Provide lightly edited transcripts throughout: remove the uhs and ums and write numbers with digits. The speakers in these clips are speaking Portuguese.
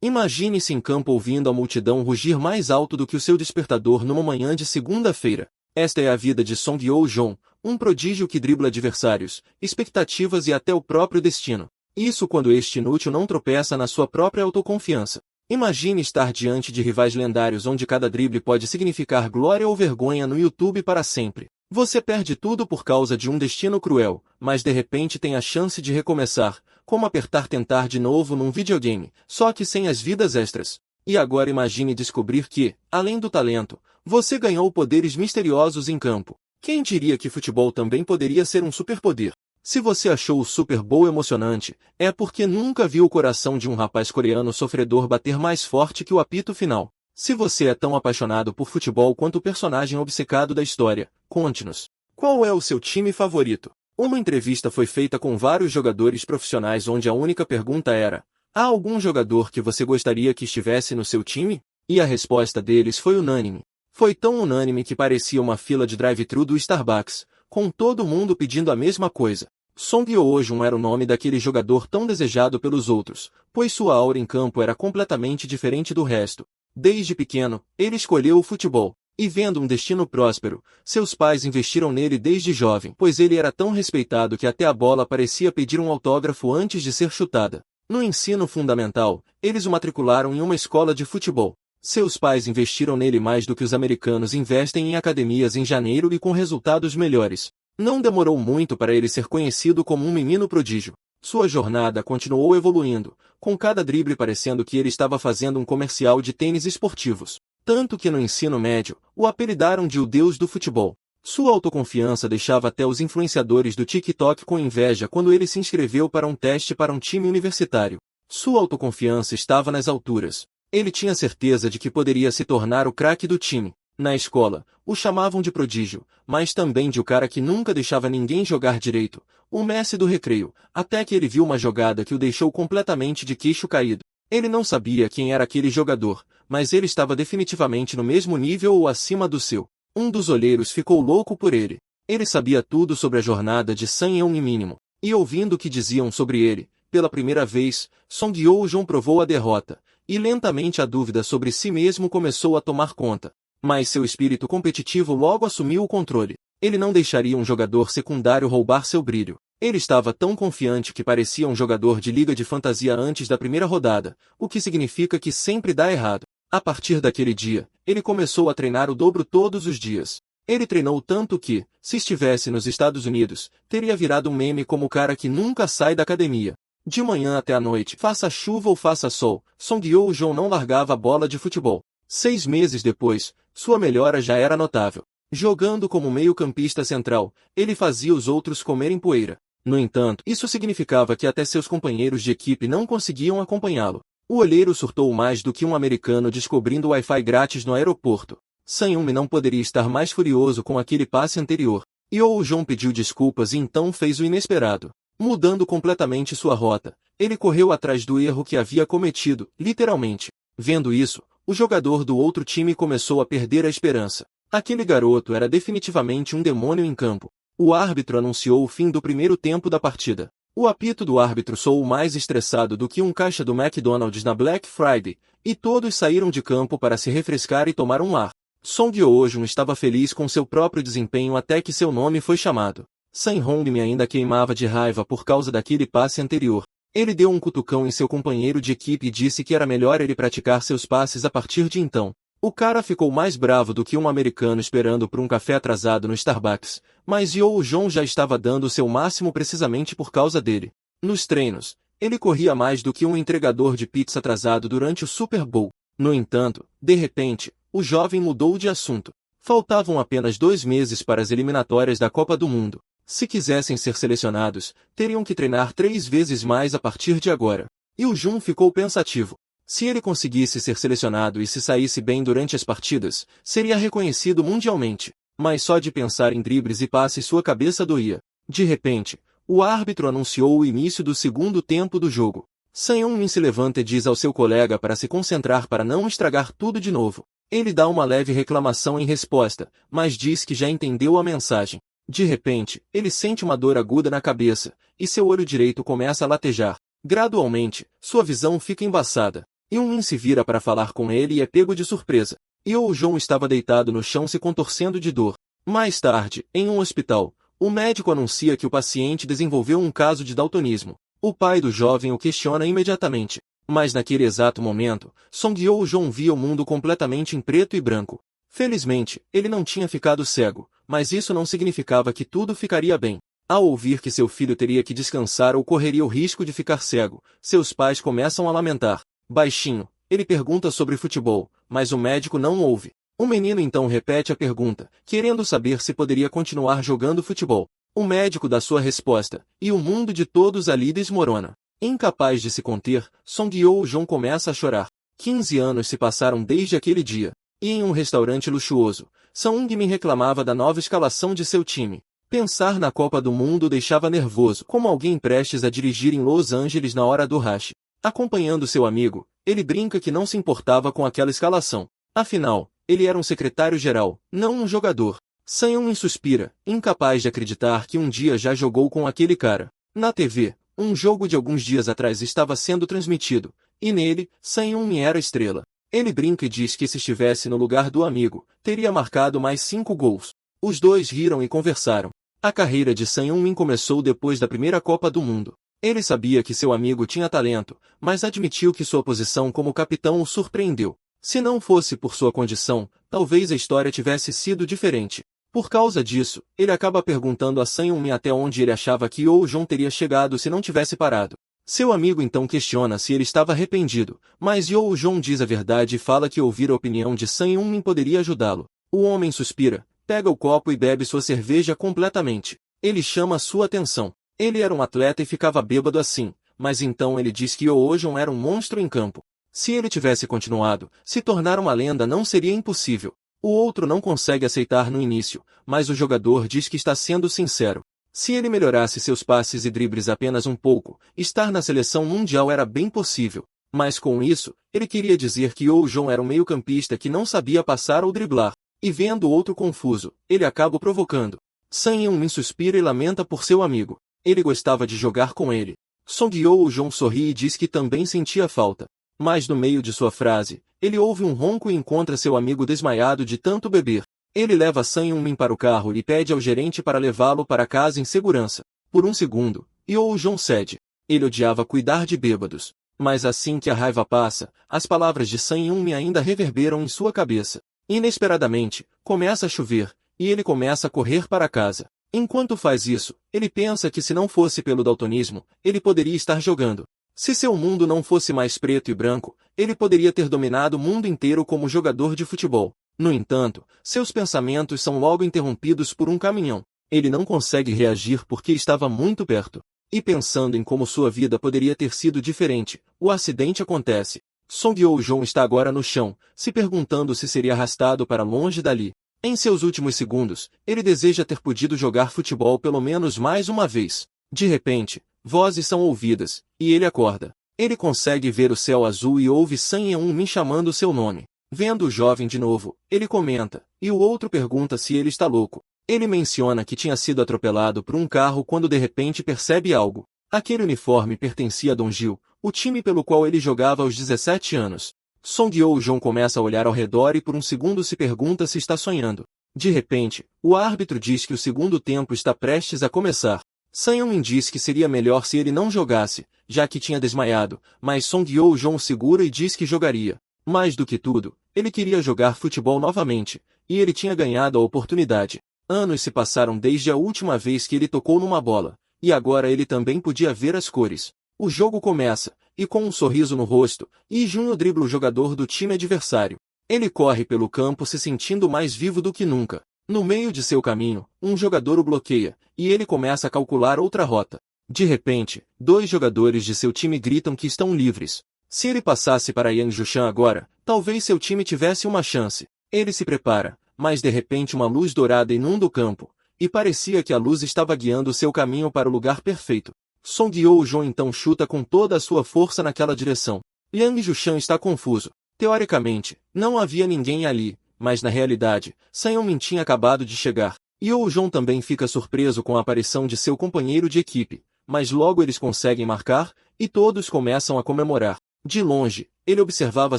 Imagine-se em campo ouvindo a multidão rugir mais alto do que o seu despertador numa manhã de segunda-feira. Esta é a vida de Song Hyo-jong, um prodígio que dribla adversários, expectativas e até o próprio destino. Isso quando este inútil não tropeça na sua própria autoconfiança. Imagine estar diante de rivais lendários onde cada drible pode significar glória ou vergonha no YouTube para sempre. Você perde tudo por causa de um destino cruel, mas de repente tem a chance de recomeçar, como apertar tentar de novo num videogame, só que sem as vidas extras. E agora imagine descobrir que, além do talento, você ganhou poderes misteriosos em campo. Quem diria que futebol também poderia ser um superpoder? Se você achou o Super Bowl emocionante, é porque nunca viu o coração de um rapaz coreano sofredor bater mais forte que o apito final. Se você é tão apaixonado por futebol quanto o personagem obcecado da história, conte-nos. Qual é o seu time favorito? Uma entrevista foi feita com vários jogadores profissionais onde a única pergunta era: há algum jogador que você gostaria que estivesse no seu time? E a resposta deles foi unânime. Foi tão unânime que parecia uma fila de drive-thru do Starbucks, com todo mundo pedindo a mesma coisa. Song Hyo-jong era o nome daquele jogador tão desejado pelos outros, pois sua aura em campo era completamente diferente do resto. Desde pequeno, ele escolheu o futebol, e vendo um destino próspero, seus pais investiram nele desde jovem, pois ele era tão respeitado que até a bola parecia pedir um autógrafo antes de ser chutada. No ensino fundamental, eles o matricularam em uma escola de futebol. Seus pais investiram nele mais do que os americanos investem em academias em janeiro e com resultados melhores. Não demorou muito para ele ser conhecido como um menino prodígio. Sua jornada continuou evoluindo, com cada drible parecendo que ele estava fazendo um comercial de tênis esportivos. Tanto que no ensino médio, o apelidaram de o Deus do futebol. Sua autoconfiança deixava até os influenciadores do TikTok com inveja quando ele se inscreveu para um teste para um time universitário. Sua autoconfiança estava nas alturas. Ele tinha certeza de que poderia se tornar o craque do time. Na escola, o chamavam de prodígio, mas também de o cara que nunca deixava ninguém jogar direito, o Messi do recreio, até que ele viu uma jogada que o deixou completamente de queixo caído. Ele não sabia quem era aquele jogador, mas ele estava definitivamente no mesmo nível ou acima do seu. Um dos olheiros ficou louco por ele. Ele sabia tudo sobre a jornada de Sang Yeon mínimo, e ouvindo o que diziam sobre ele, pela primeira vez, Song Hyo-jong provou a derrota, e lentamente a dúvida sobre si mesmo começou a tomar conta. Mas seu espírito competitivo logo assumiu o controle. Ele não deixaria um jogador secundário roubar seu brilho. Ele estava tão confiante que parecia um jogador de liga de fantasia antes da primeira rodada, o que significa que sempre dá errado. A partir daquele dia, ele começou a treinar o dobro todos os dias. Ele treinou tanto que, se estivesse nos Estados Unidos, teria virado um meme como o cara que nunca sai da academia. De manhã até à noite, faça chuva ou faça sol, Song Hyo-jong não largava a bola de futebol. 6 meses depois, sua melhora já era notável. Jogando como meio-campista central, ele fazia os outros comerem poeira. No entanto, isso significava que até seus companheiros de equipe não conseguiam acompanhá-lo. O olheiro surtou mais do que um americano descobrindo Wi-Fi grátis no aeroporto. Sang Yeon não poderia estar mais furioso com aquele passe anterior. Hyo-jong pediu desculpas e então fez o inesperado. Mudando completamente sua rota, ele correu atrás do erro que havia cometido, literalmente. Vendo isso, o jogador do outro time começou a perder a esperança. Aquele garoto era definitivamente um demônio em campo. O árbitro anunciou o fim do primeiro tempo da partida. O apito do árbitro soou mais estressado do que um caixa do McDonald's na Black Friday, e todos saíram de campo para se refrescar e tomar um ar. Song Hyo-jong estava feliz com seu próprio desempenho até que seu nome foi chamado. Sang Hong-mi ainda queimava de raiva por causa daquele passe anterior. Ele deu um cutucão em seu companheiro de equipe e disse que era melhor ele praticar seus passes a partir de então. O cara ficou mais bravo do que um americano esperando por um café atrasado no Starbucks, mas Hyo-jong já estava dando o seu máximo precisamente por causa dele. Nos treinos, ele corria mais do que um entregador de pizza atrasado durante o Super Bowl. No entanto, de repente, o jovem mudou de assunto. Faltavam apenas 2 meses para as eliminatórias da Copa do Mundo. Se quisessem ser selecionados, teriam que treinar 3 vezes mais a partir de agora. Hyo-jong ficou pensativo. Se ele conseguisse ser selecionado e se saísse bem durante as partidas, seria reconhecido mundialmente. Mas só de pensar em dribles e passes sua cabeça doía. De repente, o árbitro anunciou o início do segundo tempo do jogo. Sang Yeon se levanta e diz ao seu colega para se concentrar para não estragar tudo de novo. Ele dá uma leve reclamação em resposta, mas diz que já entendeu a mensagem. De repente, ele sente uma dor aguda na cabeça, e seu olho direito começa a latejar. Gradualmente, sua visão fica embaçada. Yun-min se vira para falar com ele e é pego de surpresa. Yo-jong estava deitado no chão se contorcendo de dor. Mais tarde, em um hospital, o médico anuncia que o paciente desenvolveu um caso de daltonismo. O pai do jovem o questiona imediatamente. Mas naquele exato momento, Song Yo-jong via o mundo completamente em preto e branco. Felizmente, ele não tinha ficado cego, mas isso não significava que tudo ficaria bem. Ao ouvir que seu filho teria que descansar ou correria o risco de ficar cego, seus pais começam a lamentar. Baixinho, ele pergunta sobre futebol, mas o médico não ouve. O menino então repete a pergunta, querendo saber se poderia continuar jogando futebol. O médico dá sua resposta, e o mundo de todos ali desmorona. Incapaz de se conter, Song Yo-jong começa a chorar. 15 anos se passaram desde aquele dia. E em um restaurante luxuoso, Sung-min reclamava da nova escalação de seu time. Pensar na Copa do Mundo o deixava nervoso, como alguém prestes a dirigir em Los Angeles na hora do rush. Acompanhando seu amigo, ele brinca que não se importava com aquela escalação. Afinal, ele era um secretário-geral, não um jogador. Sang-min suspira, incapaz de acreditar que um dia já jogou com aquele cara. Na TV, um jogo de alguns dias atrás estava sendo transmitido, e nele, Sang-min era a estrela. Ele brinca e diz que se estivesse no lugar do amigo, teria marcado mais 5 gols. Os dois riram e conversaram. A carreira de Sang-min começou depois da primeira Copa do Mundo. Ele sabia que seu amigo tinha talento, mas admitiu que sua posição como capitão o surpreendeu. Se não fosse por sua condição, talvez a história tivesse sido diferente. Por causa disso, ele acaba perguntando a Sang-min até onde ele achava que Yo-jong teria chegado se não tivesse parado. Seu amigo então questiona se ele estava arrependido, mas Yo-jong diz a verdade e fala que ouvir a opinião de Sang-min poderia ajudá-lo. O homem suspira, pega o copo e bebe sua cerveja completamente. Ele chama sua atenção. Ele era um atleta e ficava bêbado assim, mas então ele diz que Yo-jong era um monstro em campo. Se ele tivesse continuado, se tornar uma lenda não seria impossível. O outro não consegue aceitar no início, mas o jogador diz que está sendo sincero. Se ele melhorasse seus passes e dribles apenas um pouco, estar na seleção mundial era bem possível. Mas com isso, ele queria dizer que Yo-jong era um meio-campista que não sabia passar ou driblar. E vendo o outro confuso, ele acaba o provocando. Sang-min suspira e lamenta por seu amigo. Ele gostava de jogar com ele. Song Yo-jong sorri e diz que também sentia falta. Mas no meio de sua frase, ele ouve um ronco e encontra seu amigo desmaiado de tanto beber. Ele leva Sang-min para o carro e pede ao gerente para levá-lo para casa em segurança. Por um segundo, Yo-jong cede. Ele odiava cuidar de bêbados. Mas assim que a raiva passa, as palavras de Sang-min ainda reverberam em sua cabeça. Inesperadamente, começa a chover, e ele começa a correr para casa. Enquanto faz isso, ele pensa que se não fosse pelo daltonismo, ele poderia estar jogando. Se seu mundo não fosse mais preto e branco, ele poderia ter dominado o mundo inteiro como jogador de futebol. No entanto, seus pensamentos são logo interrompidos por um caminhão. Ele não consegue reagir porque estava muito perto. E pensando em como sua vida poderia ter sido diferente, o acidente acontece. Song Yo-jong está agora no chão, se perguntando se seria arrastado para longe dali. Em seus últimos segundos, ele deseja ter podido jogar futebol pelo menos mais uma vez. De repente, vozes são ouvidas, e ele acorda. Ele consegue ver o céu azul e ouve Sang-min chamando seu nome. Vendo o jovem de novo, ele comenta, e o outro pergunta se ele está louco. Ele menciona que tinha sido atropelado por um carro quando de repente percebe algo. Aquele uniforme pertencia a Dongjil, o time pelo qual ele jogava aos 17 anos. Song Yo-jong começa a olhar ao redor e por um segundo se pergunta se está sonhando. De repente, o árbitro diz que o segundo tempo está prestes a começar. Sang-min diz que seria melhor se ele não jogasse, já que tinha desmaiado, mas Song Yo-jong segura e diz que jogaria. Mais do que tudo, ele queria jogar futebol novamente, e ele tinha ganhado a oportunidade. Anos se passaram desde a última vez que ele tocou numa bola, e agora ele também podia ver as cores. O jogo começa, e com um sorriso no rosto, Lee-jun dribla o jogador do time adversário. Ele corre pelo campo se sentindo mais vivo do que nunca. No meio de seu caminho, um jogador o bloqueia, e ele começa a calcular outra rota. De repente, 2 jogadores de seu time gritam que estão livres. Se ele passasse para Yang Jushan agora, talvez seu time tivesse uma chance. Ele se prepara, mas de repente uma luz dourada inunda o campo, e parecia que a luz estava guiando seu caminho para o lugar perfeito. Song Yo-jong então chuta com toda a sua força naquela direção. Yang Jushan está confuso. Teoricamente, não havia ninguém ali, mas na realidade, Sang-min tinha acabado de chegar. Yo-jong também fica surpreso com a aparição de seu companheiro de equipe, mas logo eles conseguem marcar, e todos começam a comemorar. De longe, ele observava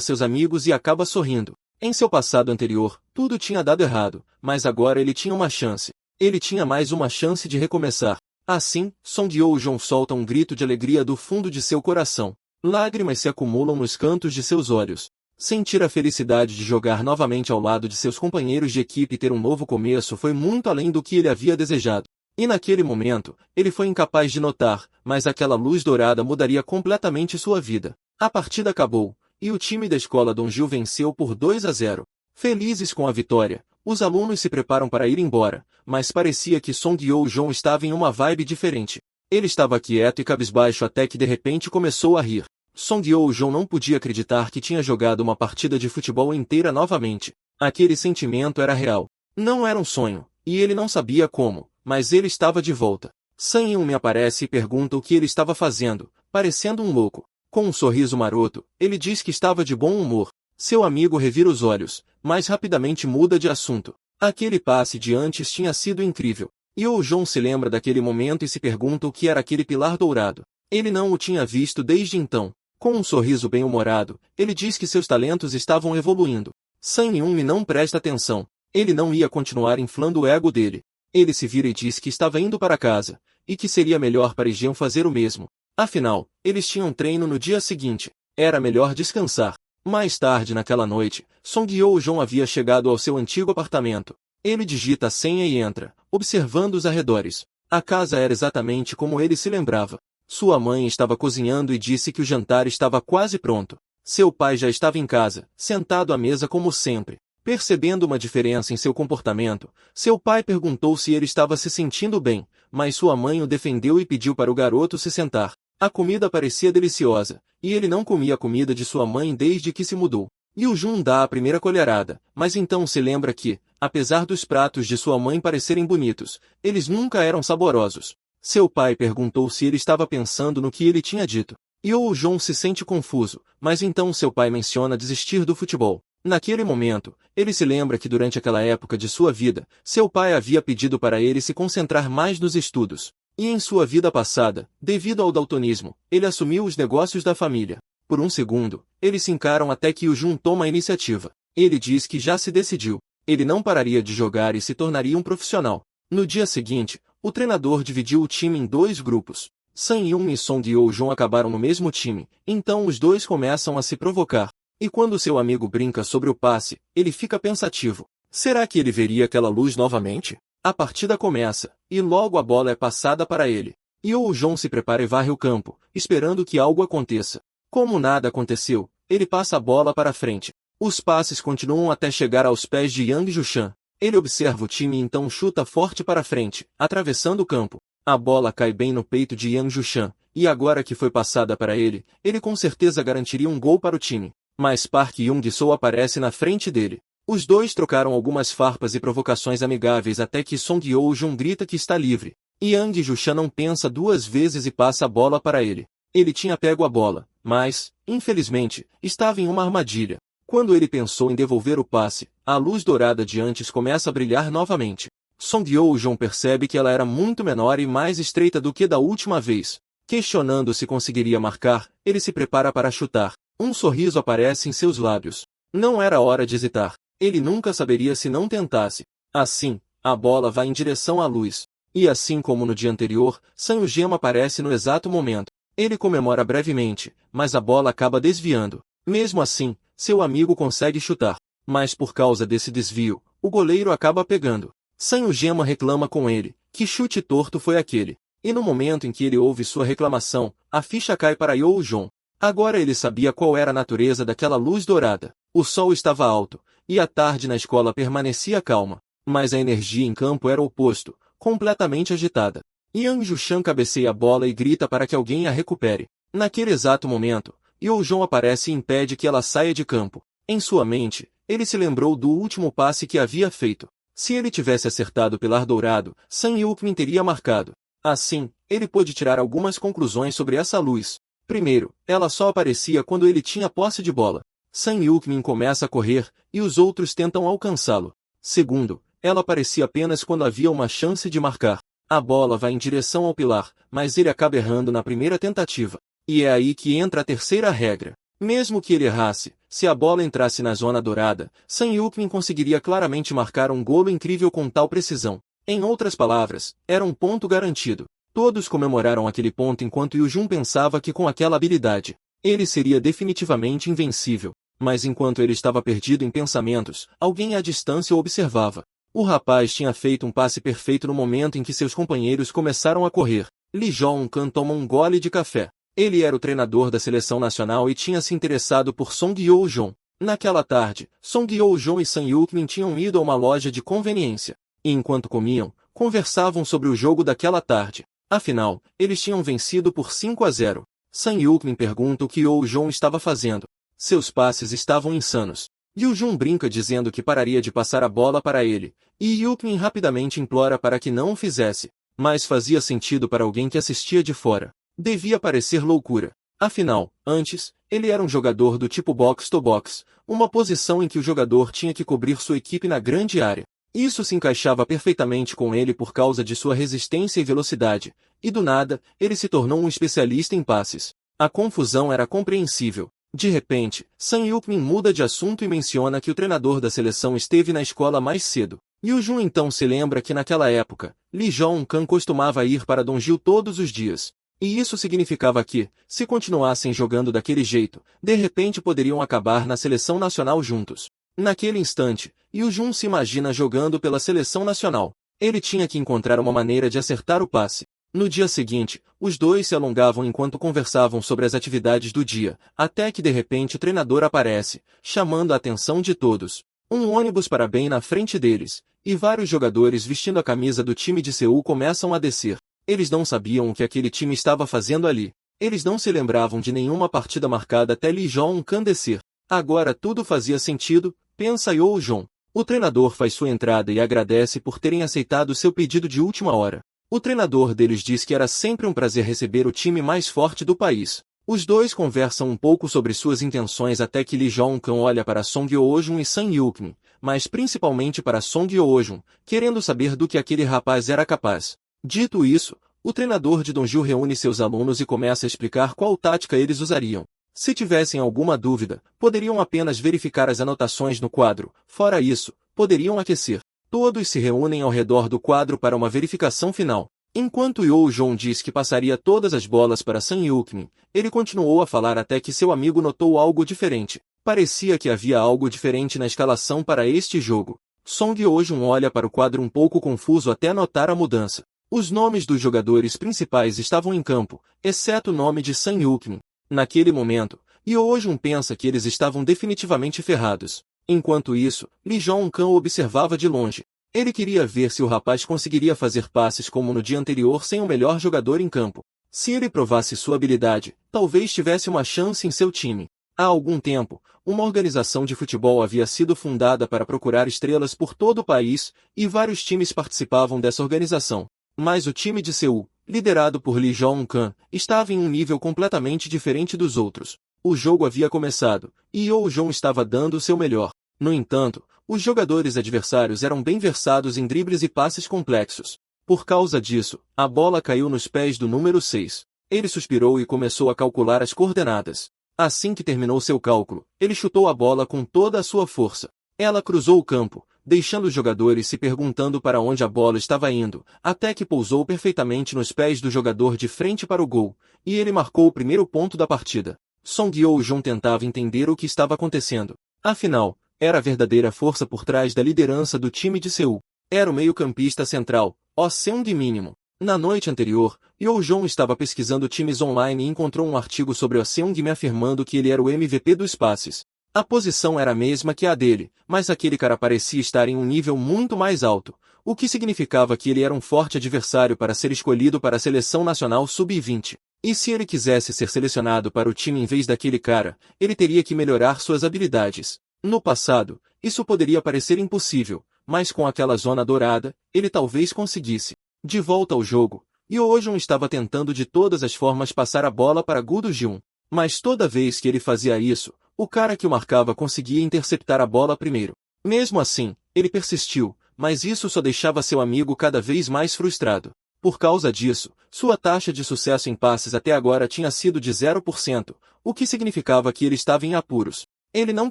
seus amigos e acaba sorrindo. Em seu passado anterior, tudo tinha dado errado, mas agora ele tinha uma chance. Ele tinha mais uma chance de recomeçar. Assim, Song Yeon-jong solta um grito de alegria do fundo de seu coração. Lágrimas se acumulam nos cantos de seus olhos. Sentir a felicidade de jogar novamente ao lado de seus companheiros de equipe e ter um novo começo foi muito além do que ele havia desejado. E naquele momento, ele foi incapaz de notar, mas aquela luz dourada mudaria completamente sua vida. A partida acabou, e o time da escola Dongjil venceu por 2-0. Felizes com a vitória, os alunos se preparam para ir embora, mas parecia que Song Yeon-jong estava em uma vibe diferente. Ele estava quieto e cabisbaixo até que de repente começou a rir. Song Yeon-jong não podia acreditar que tinha jogado uma partida de futebol inteira novamente. Aquele sentimento era real. Não era um sonho, e ele não sabia como, mas ele estava de volta. Sang Eun me aparece e pergunta o que ele estava fazendo, parecendo um louco. Com um sorriso maroto, ele diz que estava de bom humor. Seu amigo revira os olhos, mas rapidamente muda de assunto. Aquele passe de antes tinha sido incrível. Yeon-jong se lembra daquele momento e se pergunta o que era aquele pilar dourado. Ele não o tinha visto desde então. Com um sorriso bem-humorado, ele diz que seus talentos estavam evoluindo. Sang Eun-mi não presta atenção. Ele não ia continuar inflando o ego dele. Ele se vira e diz que estava indo para casa, e que seria melhor para Jeon fazer o mesmo. Afinal, eles tinham treino no dia seguinte. Era melhor descansar. Mais tarde naquela noite, Song Yeon-jong havia chegado ao seu antigo apartamento. Ele digita a senha e entra, observando os arredores. A casa era exatamente como ele se lembrava. Sua mãe estava cozinhando e disse que o jantar estava quase pronto. Seu pai já estava em casa, sentado à mesa como sempre. Percebendo uma diferença em seu comportamento, seu pai perguntou se ele estava se sentindo bem, mas sua mãe o defendeu e pediu para o garoto se sentar. A comida parecia deliciosa, e ele não comia a comida de sua mãe desde que se mudou. Yoo-jun dá a primeira colherada, mas então se lembra que, apesar dos pratos de sua mãe parecerem bonitos, eles nunca eram saborosos. Seu pai perguntou se ele estava pensando no que ele tinha dito. Yoo-jong se sente confuso, mas então seu pai menciona desistir do futebol. Naquele momento, ele se lembra que durante aquela época de sua vida, seu pai havia pedido para ele se concentrar mais nos estudos. E em sua vida passada, devido ao daltonismo, ele assumiu os negócios da família. Por um segundo, eles se encaram até que Yoo-jun toma a iniciativa. Ele diz que já se decidiu. Ele não pararia de jogar e se tornaria um profissional. No dia seguinte, o treinador dividiu o time em dois grupos. Sang Eun e Song Yeon-jong acabaram no mesmo time, então os dois começam a se provocar. E quando seu amigo brinca sobre o passe, ele fica pensativo. Será que ele veria aquela luz novamente? A partida começa, e logo a bola é passada para ele. Yeon-jong se prepara e varre o campo, esperando que algo aconteça. Como nada aconteceu, ele passa a bola para frente. Os passes continuam até chegar aos pés de Yang Jushan. Ele observa o time e então chuta forte para frente, atravessando o campo. A bola cai bem no peito de Yang Jushan, e agora que foi passada para ele, ele com certeza garantiria um gol para o time. Mas Park Young-soo aparece na frente dele. Os dois trocaram algumas farpas e provocações amigáveis até que Song Yeon-jong grita que está livre. Yang Jushan não pensa duas vezes e passa a bola para ele. Ele tinha pego a bola, mas, infelizmente, estava em uma armadilha. Quando ele pensou em devolver o passe, a luz dourada de antes começa a brilhar novamente. Song Yeon-jong percebe que ela era muito menor e mais estreita do que da última vez. Questionando se conseguiria marcar, ele se prepara para chutar. Um sorriso aparece em seus lábios. Não era hora de hesitar. Ele nunca saberia se não tentasse. Assim, a bola vai em direção à luz. E assim como no dia anterior, Sang Eun aparece no exato momento. Ele comemora brevemente, mas a bola acaba desviando. Mesmo assim, seu amigo consegue chutar. Mas por causa desse desvio, o goleiro acaba pegando. Sang Eun reclama com ele. Que chute torto foi aquele? E no momento em que ele ouve sua reclamação, a ficha cai para Yeon-jong. Agora ele sabia qual era a natureza daquela luz dourada. O sol estava alto, e a tarde na escola permanecia calma. Mas a energia em campo era o oposto, completamente agitada. Yang Jushan cabeceia a bola e grita para que alguém a recupere. Naquele exato momento, Yeon-jong aparece e impede que ela saia de campo. Em sua mente, ele se lembrou do último passe que havia feito. Se ele tivesse acertado o pilar dourado, Sang Eun teria marcado. Assim, ele pôde tirar algumas conclusões sobre essa luz. Primeiro, ela só aparecia quando ele tinha posse de bola. Sang Eun começa a correr, e os outros tentam alcançá-lo. Segundo, ela aparecia apenas quando havia uma chance de marcar. A bola vai em direção ao pilar, mas ele acaba errando na primeira tentativa. E é aí que entra a terceira regra. Mesmo que ele errasse, se a bola entrasse na zona dourada, Sun Yukmin conseguiria claramente marcar um golo incrível com tal precisão. Em outras palavras, era um ponto garantido. Todos comemoraram aquele ponto enquanto Yu Jun pensava que com aquela habilidade, ele seria definitivamente invencível. Mas enquanto ele estava perdido em pensamentos, alguém à distância o observava. O rapaz tinha feito um passe perfeito no momento em que seus companheiros começaram a correr. Lee Jong-un tomou um gole de café. Ele era o treinador da seleção nacional e tinha se interessado por Song Yeo-jong. Naquela tarde, Song Yeo-jong e Sun Yukmin tinham ido a uma loja de conveniência. E enquanto comiam, conversavam sobre o jogo daquela tarde. Afinal, eles tinham vencido por 5-0. Sun Yukmin pergunta o que Yeo-jong estava fazendo. Seus passes estavam insanos. Yu-jun brinca dizendo que pararia de passar a bola para ele, e Yukmin rapidamente implora para que não o fizesse. Mas fazia sentido para alguém que assistia de fora. Devia parecer loucura. Afinal, antes, ele era um jogador do tipo box-to-box, uma posição em que o jogador tinha que cobrir sua equipe na grande área. Isso se encaixava perfeitamente com ele por causa de sua resistência e velocidade, e do nada, ele se tornou um especialista em passes. A confusão era compreensível. De repente, Sun Yukmin muda de assunto e menciona que o treinador da seleção esteve na escola mais cedo. Yu-jun então se lembra que naquela época, Lee Jong-un costumava ir para Dongjil todos os dias. E isso significava que, se continuassem jogando daquele jeito, de repente poderiam acabar na seleção nacional juntos. Naquele instante, Yu-jun se imagina jogando pela seleção nacional. Ele tinha que encontrar uma maneira de acertar o passe. No dia seguinte, os dois se alongavam enquanto conversavam sobre as atividades do dia, até que de repente o treinador aparece, chamando a atenção de todos. Um ônibus para bem na frente deles, e vários jogadores vestindo a camisa do time de Seul começam a descer. Eles não sabiam o que aquele time estava fazendo ali. Eles não se lembravam de nenhuma partida marcada até Lee Jong-un descer. Agora tudo fazia sentido, pensa Yeo-jong. O treinador faz sua entrada e agradece por terem aceitado seu pedido de última hora. O treinador deles diz que era sempre um prazer receber o time mais forte do país. Os dois conversam um pouco sobre suas intenções até que Lee Jong-un olha para Song Yeo-jong e Sun Yukmin, mas principalmente para Song Yeo-jong, querendo saber do que aquele rapaz era capaz. Dito isso, o treinador de Dongjil reúne seus alunos e começa a explicar qual tática eles usariam. Se tivessem alguma dúvida, poderiam apenas verificar as anotações no quadro. Fora isso, poderiam aquecer. Todos se reúnem ao redor do quadro para uma verificação final. Enquanto Yeo-jong diz que passaria todas as bolas para Sun Yukmin, ele continuou a falar até que seu amigo notou algo diferente. Parecia que havia algo diferente na escalação para este jogo. Song Yeo-jong olha para o quadro um pouco confuso até notar a mudança. Os nomes dos jogadores principais estavam em campo, exceto o nome de Sun Yukmin. Naquele momento, Yeo-jong pensa que eles estavam definitivamente ferrados. Enquanto isso, Lee Jong-un o observava de longe. Ele queria ver se o rapaz conseguiria fazer passes como no dia anterior sem o melhor jogador em campo. Se ele provasse sua habilidade, talvez tivesse uma chance em seu time. Há algum tempo, uma organização de futebol havia sido fundada para procurar estrelas por todo o país, e vários times participavam dessa organização. Mas o time de Seul, liderado por Lee Jong-un, estava em um nível completamente diferente dos outros. O jogo havia começado, e Yeo-jong estava dando o seu melhor. No entanto, os jogadores adversários eram bem versados em dribles e passes complexos. Por causa disso, a bola caiu nos pés do número 6. Ele suspirou e começou a calcular as coordenadas. Assim que terminou seu cálculo, ele chutou a bola com toda a sua força. Ela cruzou o campo, deixando os jogadores se perguntando para onde a bola estava indo, até que pousou perfeitamente nos pés do jogador de frente para o gol, e ele marcou o primeiro ponto da partida. Song Yeo-jong tentava entender o que estava acontecendo. Afinal, era a verdadeira força por trás da liderança do time de Seul. Era o meio-campista central, O Seung mínimo. Na noite anterior, Yeo-jong estava pesquisando times online e encontrou um artigo sobre O Seung afirmando que ele era o MVP dos passes. A posição era a mesma que a dele, mas aquele cara parecia estar em um nível muito mais alto, o que significava que ele era um forte adversário para ser escolhido para a seleção nacional sub-20. E se ele quisesse ser selecionado para o time em vez daquele cara, ele teria que melhorar suas habilidades. No passado, isso poderia parecer impossível, mas com aquela zona dourada, ele talvez conseguisse. De volta ao jogo, Yeo-jong estava tentando de todas as formas passar a bola para Gu Do-jun. Mas toda vez que ele fazia isso, o cara que o marcava conseguia interceptar a bola primeiro. Mesmo assim, ele persistiu, mas isso só deixava seu amigo cada vez mais frustrado. Por causa disso, sua taxa de sucesso em passes até agora tinha sido de 0%, o que significava que ele estava em apuros. Ele não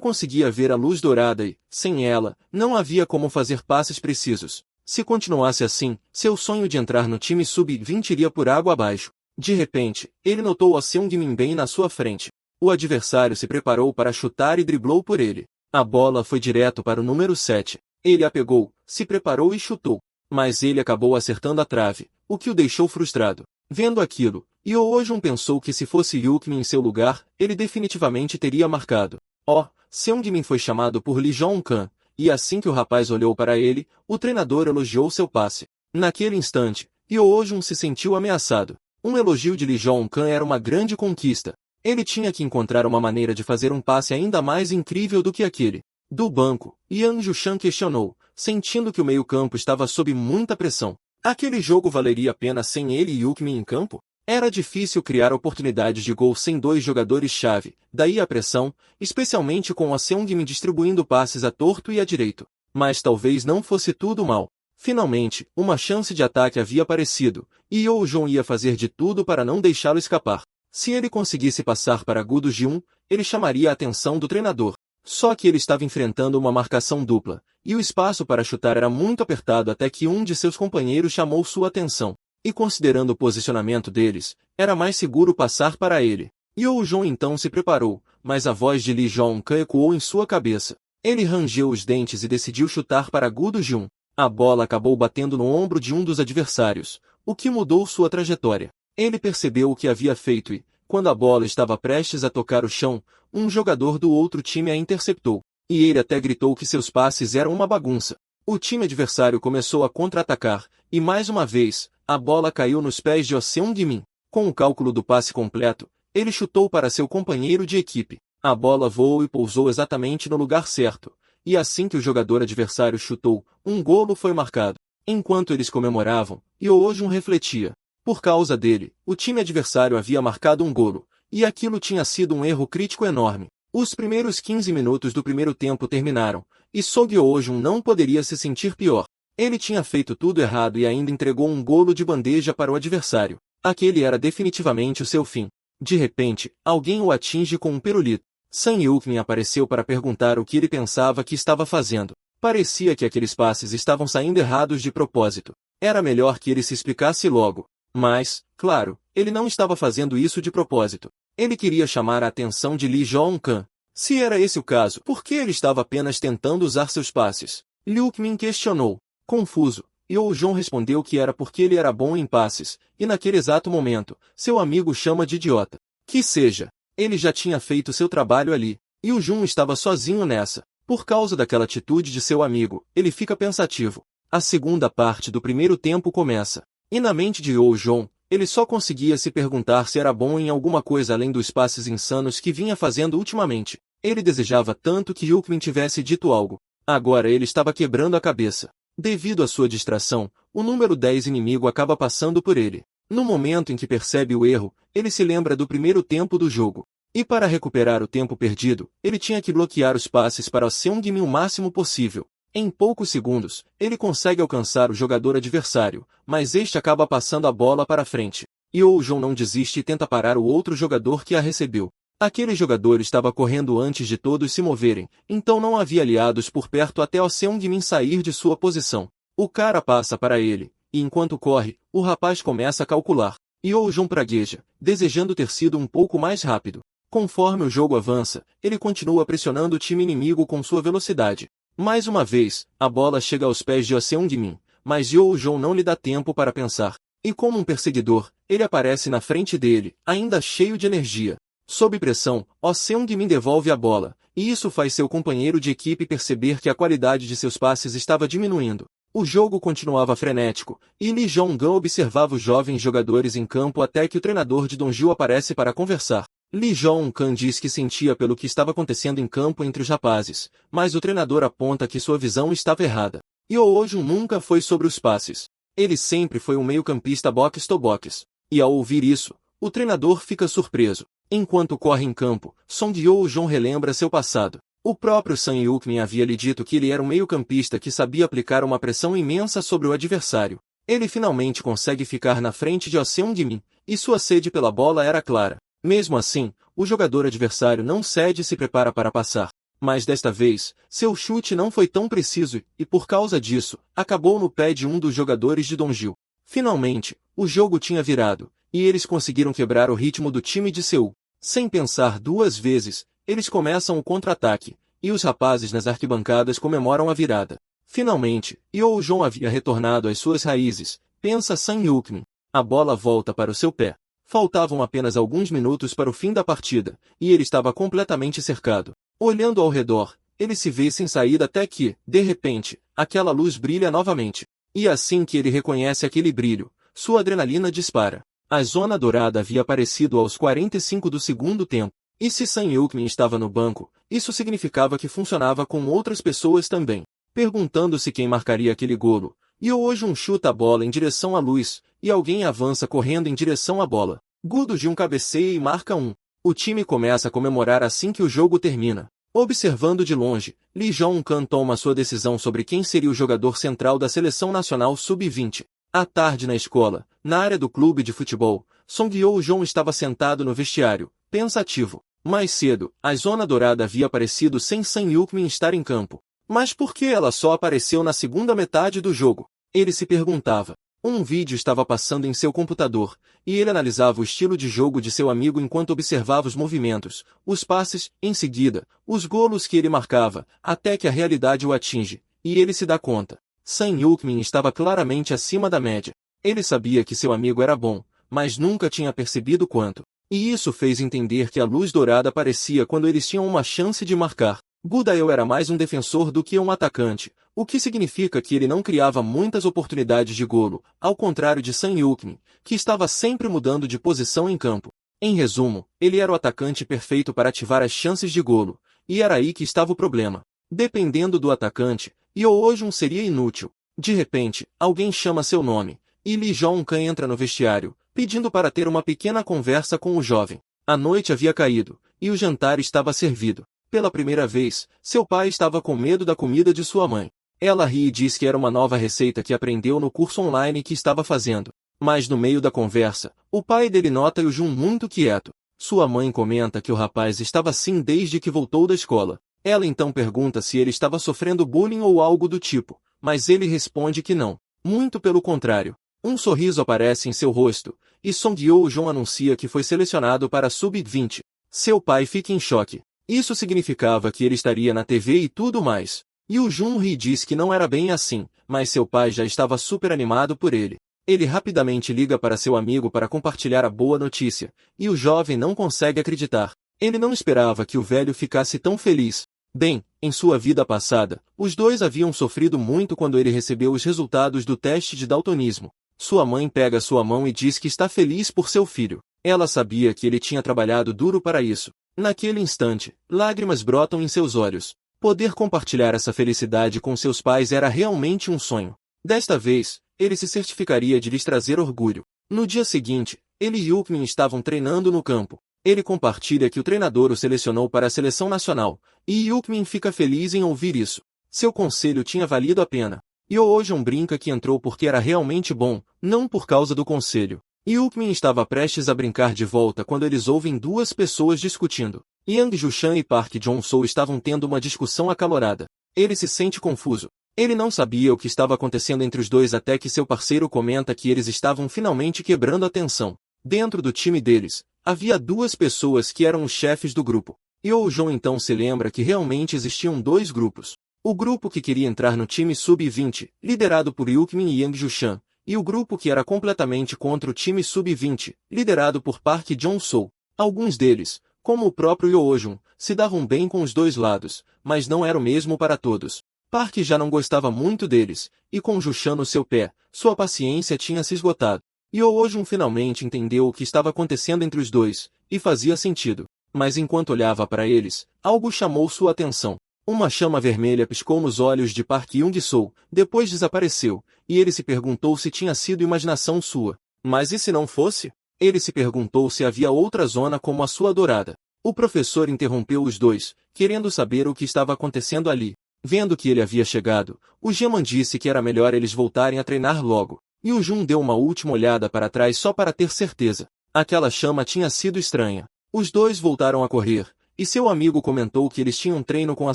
conseguia ver a luz dourada e, sem ela, não havia como fazer passes precisos. Se continuasse assim, seu sonho de entrar no time sub-20 iria por água abaixo. De repente, ele notou Oh Seung-min bem na sua frente. O adversário se preparou para chutar e driblou por ele. A bola foi direto para o número 7. Ele a pegou, se preparou e chutou. Mas ele acabou acertando a trave, o que o deixou frustrado. Vendo aquilo, Yoo Jun pensou que se fosse Yukmin em seu lugar, ele definitivamente teria marcado. Oh Seung-min foi chamado por Lee Jong-kan, e assim que o rapaz olhou para ele, o treinador elogiou seu passe. Naquele instante, Yoo Jun se sentiu ameaçado. Um elogio de Lee Jong-kan era uma grande conquista. Ele tinha que encontrar uma maneira de fazer um passe ainda mais incrível do que aquele. Do banco, Yang Jushan questionou, sentindo que o meio-campo estava sob muita pressão. Aquele jogo valeria a pena sem ele e Yukmin em campo? Era difícil criar oportunidades de gol sem dois jogadores-chave, daí a pressão, especialmente com Oh Seung-min distribuindo passes a torto e a direito. Mas talvez não fosse tudo mal. Finalmente, uma chance de ataque havia aparecido, e Yoo Jun ia fazer de tudo para não deixá-lo escapar. Se ele conseguisse passar para Gu Do-jun, ele chamaria a atenção do treinador. Só que ele estava enfrentando uma marcação dupla, e o espaço para chutar era muito apertado até que um de seus companheiros chamou sua atenção. E considerando o posicionamento deles, era mais seguro passar para ele. Yoo Jun então se preparou, mas a voz de Lee Jong-kan ecoou em sua cabeça. Ele rangeu os dentes e decidiu chutar para Gu Do-jun. A bola acabou batendo no ombro de um dos adversários, o que mudou sua trajetória. Ele percebeu o que havia feito e, quando a bola estava prestes a tocar o chão, um jogador do outro time a interceptou. E ele até gritou que seus passes eram uma bagunça. O time adversário começou a contra-atacar, e mais uma vez, a bola caiu nos pés de Oh Seung-min. Com o cálculo do passe completo, ele chutou para seu companheiro de equipe. A bola voou e pousou exatamente no lugar certo. E assim que o jogador adversário chutou, um golo foi marcado. Enquanto eles comemoravam, Yoo Jun refletia. Por causa dele, o time adversário havia marcado um golo, e aquilo tinha sido um erro crítico enorme. Os primeiros 15 minutos do primeiro tempo terminaram, e Song Yoo Jun não poderia se sentir pior. Ele tinha feito tudo errado e ainda entregou um golo de bandeja para o adversário. Aquele era definitivamente o seu fim. De repente, alguém o atinge com um pirulito. Sang Yukmin apareceu para perguntar o que ele pensava que estava fazendo. Parecia que aqueles passes estavam saindo errados de propósito. Era melhor que ele se explicasse logo. Mas, claro, ele não estava fazendo isso de propósito. Ele queria chamar a atenção de Lee Jong-kan. Se era esse o caso, por que ele estava apenas tentando usar seus passes? Yukmin questionou. Confuso, Yoo Jun respondeu que era porque ele era bom em passes, e naquele exato momento, seu amigo chama de idiota. Que seja, ele já tinha feito seu trabalho ali. Yoo Jun estava sozinho nessa. Por causa daquela atitude de seu amigo, ele fica pensativo. A segunda parte do primeiro tempo começa. E na mente de Yoo Jun, ele só conseguia se perguntar se era bom em alguma coisa além dos passes insanos que vinha fazendo ultimamente. Ele desejava tanto que Yukmin tivesse dito algo. Agora ele estava quebrando a cabeça. Devido à sua distração, o número 10 inimigo acaba passando por ele. No momento em que percebe o erro, ele se lembra do primeiro tempo do jogo. E para recuperar o tempo perdido, ele tinha que bloquear os passes para o Seung-min o máximo possível. Em poucos segundos, ele consegue alcançar o jogador adversário, mas este acaba passando a bola para frente. Yoo Jun não desiste e tenta parar o outro jogador que a recebeu. Aquele jogador estava correndo antes de todos se moverem, então não havia aliados por perto até Oh Seung-min sair de sua posição. O cara passa para ele, e enquanto corre, o rapaz começa a calcular. Yoo Jun pragueja, desejando ter sido um pouco mais rápido. Conforme o jogo avança, ele continua pressionando o time inimigo com sua velocidade. Mais uma vez, a bola chega aos pés de Oh Seung-min, mas Yoo Jun não lhe dá tempo para pensar. E como um perseguidor, ele aparece na frente dele, ainda cheio de energia. Sob pressão, Oh Seung-min devolve a bola, e isso faz seu companheiro de equipe perceber que a qualidade de seus passes estava diminuindo. O jogo continuava frenético, e Lee Jong-kan observava os jovens jogadores em campo até que o treinador de Dongju aparece para conversar. Lee Jong-kan diz que sentia pelo que estava acontecendo em campo entre os rapazes, mas o treinador aponta que sua visão estava errada. Yoo Jun nunca foi sobre os passes. Ele sempre foi um meio-campista box-to-box. E ao ouvir isso, o treinador fica surpreso. Enquanto corre em campo, Song Yoo Jun relembra seu passado. O próprio Sang Yukmin havia lhe dito que ele era um meio-campista que sabia aplicar uma pressão imensa sobre o adversário. Ele finalmente consegue ficar na frente de Oh Seung-min, e sua sede pela bola era clara. Mesmo assim, o jogador adversário não cede e se prepara para passar. Mas desta vez, seu chute não foi tão preciso e, por causa disso, acabou no pé de um dos jogadores de Dongjil. Finalmente, o jogo tinha virado, e eles conseguiram quebrar o ritmo do time de Seul. Sem pensar duas vezes, eles começam o contra-ataque, e os rapazes nas arquibancadas comemoram a virada. Finalmente, Yeojon havia retornado às suas raízes, pensa Sang Yukmin. A bola volta para o seu pé. Faltavam apenas alguns minutos para o fim da partida, e ele estava completamente cercado. Olhando ao redor, ele se vê sem saída até que, de repente, aquela luz brilha novamente. E assim que ele reconhece aquele brilho, sua adrenalina dispara. A zona dourada havia aparecido aos 45 do segundo tempo. E se Sang Yukmin estava no banco, isso significava que funcionava com outras pessoas também. Perguntando-se quem marcaria aquele golo, Yeojun chuta a bola em direção à luz, e alguém avança correndo em direção à bola. Gudo de um cabeceia e marca um. O time começa a comemorar assim que o jogo termina. Observando de longe, Lee Jong-kan toma sua decisão sobre quem seria o jogador central da seleção nacional sub-20. À tarde na escola, na área do clube de futebol, Song Yeojun estava sentado no vestiário, pensativo. Mais cedo, a zona dourada havia aparecido sem Sang Yukmin estar em campo. Mas por que ela só apareceu na segunda metade do jogo? Ele se perguntava. Um vídeo estava passando em seu computador, e ele analisava o estilo de jogo de seu amigo enquanto observava os movimentos, os passes, em seguida, os golos que ele marcava, até que a realidade o atinge, e ele se dá conta. Sang Yukmin estava claramente acima da média. Ele sabia que seu amigo era bom, mas nunca tinha percebido quanto. E isso fez entender que a luz dourada aparecia quando eles tinham uma chance de marcar. Gudael era mais um defensor do que um atacante, o que significa que ele não criava muitas oportunidades de golo, ao contrário de Sang Yukmin, que estava sempre mudando de posição em campo. Em resumo, ele era o atacante perfeito para ativar as chances de golo, e era aí que estava o problema. Dependendo do atacante, Yeojun seria inútil. De repente, alguém chama seu nome, e Lee Jong-kan entra no vestiário, pedindo para ter uma pequena conversa com o jovem. A noite havia caído, e o jantar estava servido. Pela primeira vez, seu pai estava com medo da comida de sua mãe. Ela ri e diz que era uma nova receita que aprendeu no curso online que estava fazendo. Mas no meio da conversa, o pai dele nota Yeojun muito quieto. Sua mãe comenta que o rapaz estava assim desde que voltou da escola. Ela então pergunta se ele estava sofrendo bullying ou algo do tipo, mas ele responde que não. Muito pelo contrário. Um sorriso aparece em seu rosto, e Song Yeojun anuncia que foi selecionado para a Sub-20. Seu pai fica em choque. Isso significava que ele estaria na TV e tudo mais. Yeojun ri e diz que não era bem assim, mas seu pai já estava super animado por ele. Ele rapidamente liga para seu amigo para compartilhar a boa notícia, e o jovem não consegue acreditar. Ele não esperava que o velho ficasse tão feliz. Bem, em sua vida passada, os dois haviam sofrido muito quando ele recebeu os resultados do teste de daltonismo. Sua mãe pega sua mão e diz que está feliz por seu filho. Ela sabia que ele tinha trabalhado duro para isso. Naquele instante, lágrimas brotam em seus olhos. Poder compartilhar essa felicidade com seus pais era realmente um sonho. Desta vez, ele se certificaria de lhes trazer orgulho. No dia seguinte, ele e Yukmin estavam treinando no campo. Ele compartilha que o treinador o selecionou para a seleção nacional, e Yukmin fica feliz em ouvir isso. Seu conselho tinha valido a pena. Yeojun brinca que entrou porque era realmente bom, não por causa do conselho. Yukmin estava prestes a brincar de volta quando eles ouvem duas pessoas discutindo. Yang Jushan e Park Jong-soo estavam tendo uma discussão acalorada. Ele se sente confuso. Ele não sabia o que estava acontecendo entre os dois até que seu parceiro comenta que eles estavam finalmente quebrando a tensão. Dentro do time deles, havia duas pessoas que eram os chefes do grupo. Yeojun então se lembra que realmente existiam dois grupos. O grupo que queria entrar no time sub-20, liderado por Yukmin e Yang Jushan, e o grupo que era completamente contra o time sub-20, liderado por Park Jong-soo. Alguns deles, como o próprio Yeojun, se davam bem com os dois lados, mas não era o mesmo para todos. Park já não gostava muito deles, e com Jushan no seu pé, sua paciência tinha se esgotado. Yeojun finalmente entendeu o que estava acontecendo entre os dois, e fazia sentido. Mas enquanto olhava para eles, algo chamou sua atenção. Uma chama vermelha piscou nos olhos de Park Jong-soo, depois desapareceu, e ele se perguntou se tinha sido imaginação sua. Mas e se não fosse? Ele se perguntou se havia outra zona como a sua dourada. O professor interrompeu os dois, querendo saber o que estava acontecendo ali. Vendo que ele havia chegado, o Geman disse que era melhor eles voltarem a treinar logo. E o Jun deu uma última olhada para trás só para ter certeza. Aquela chama tinha sido estranha. Os dois voltaram a correr, e seu amigo comentou que eles tinham treino com a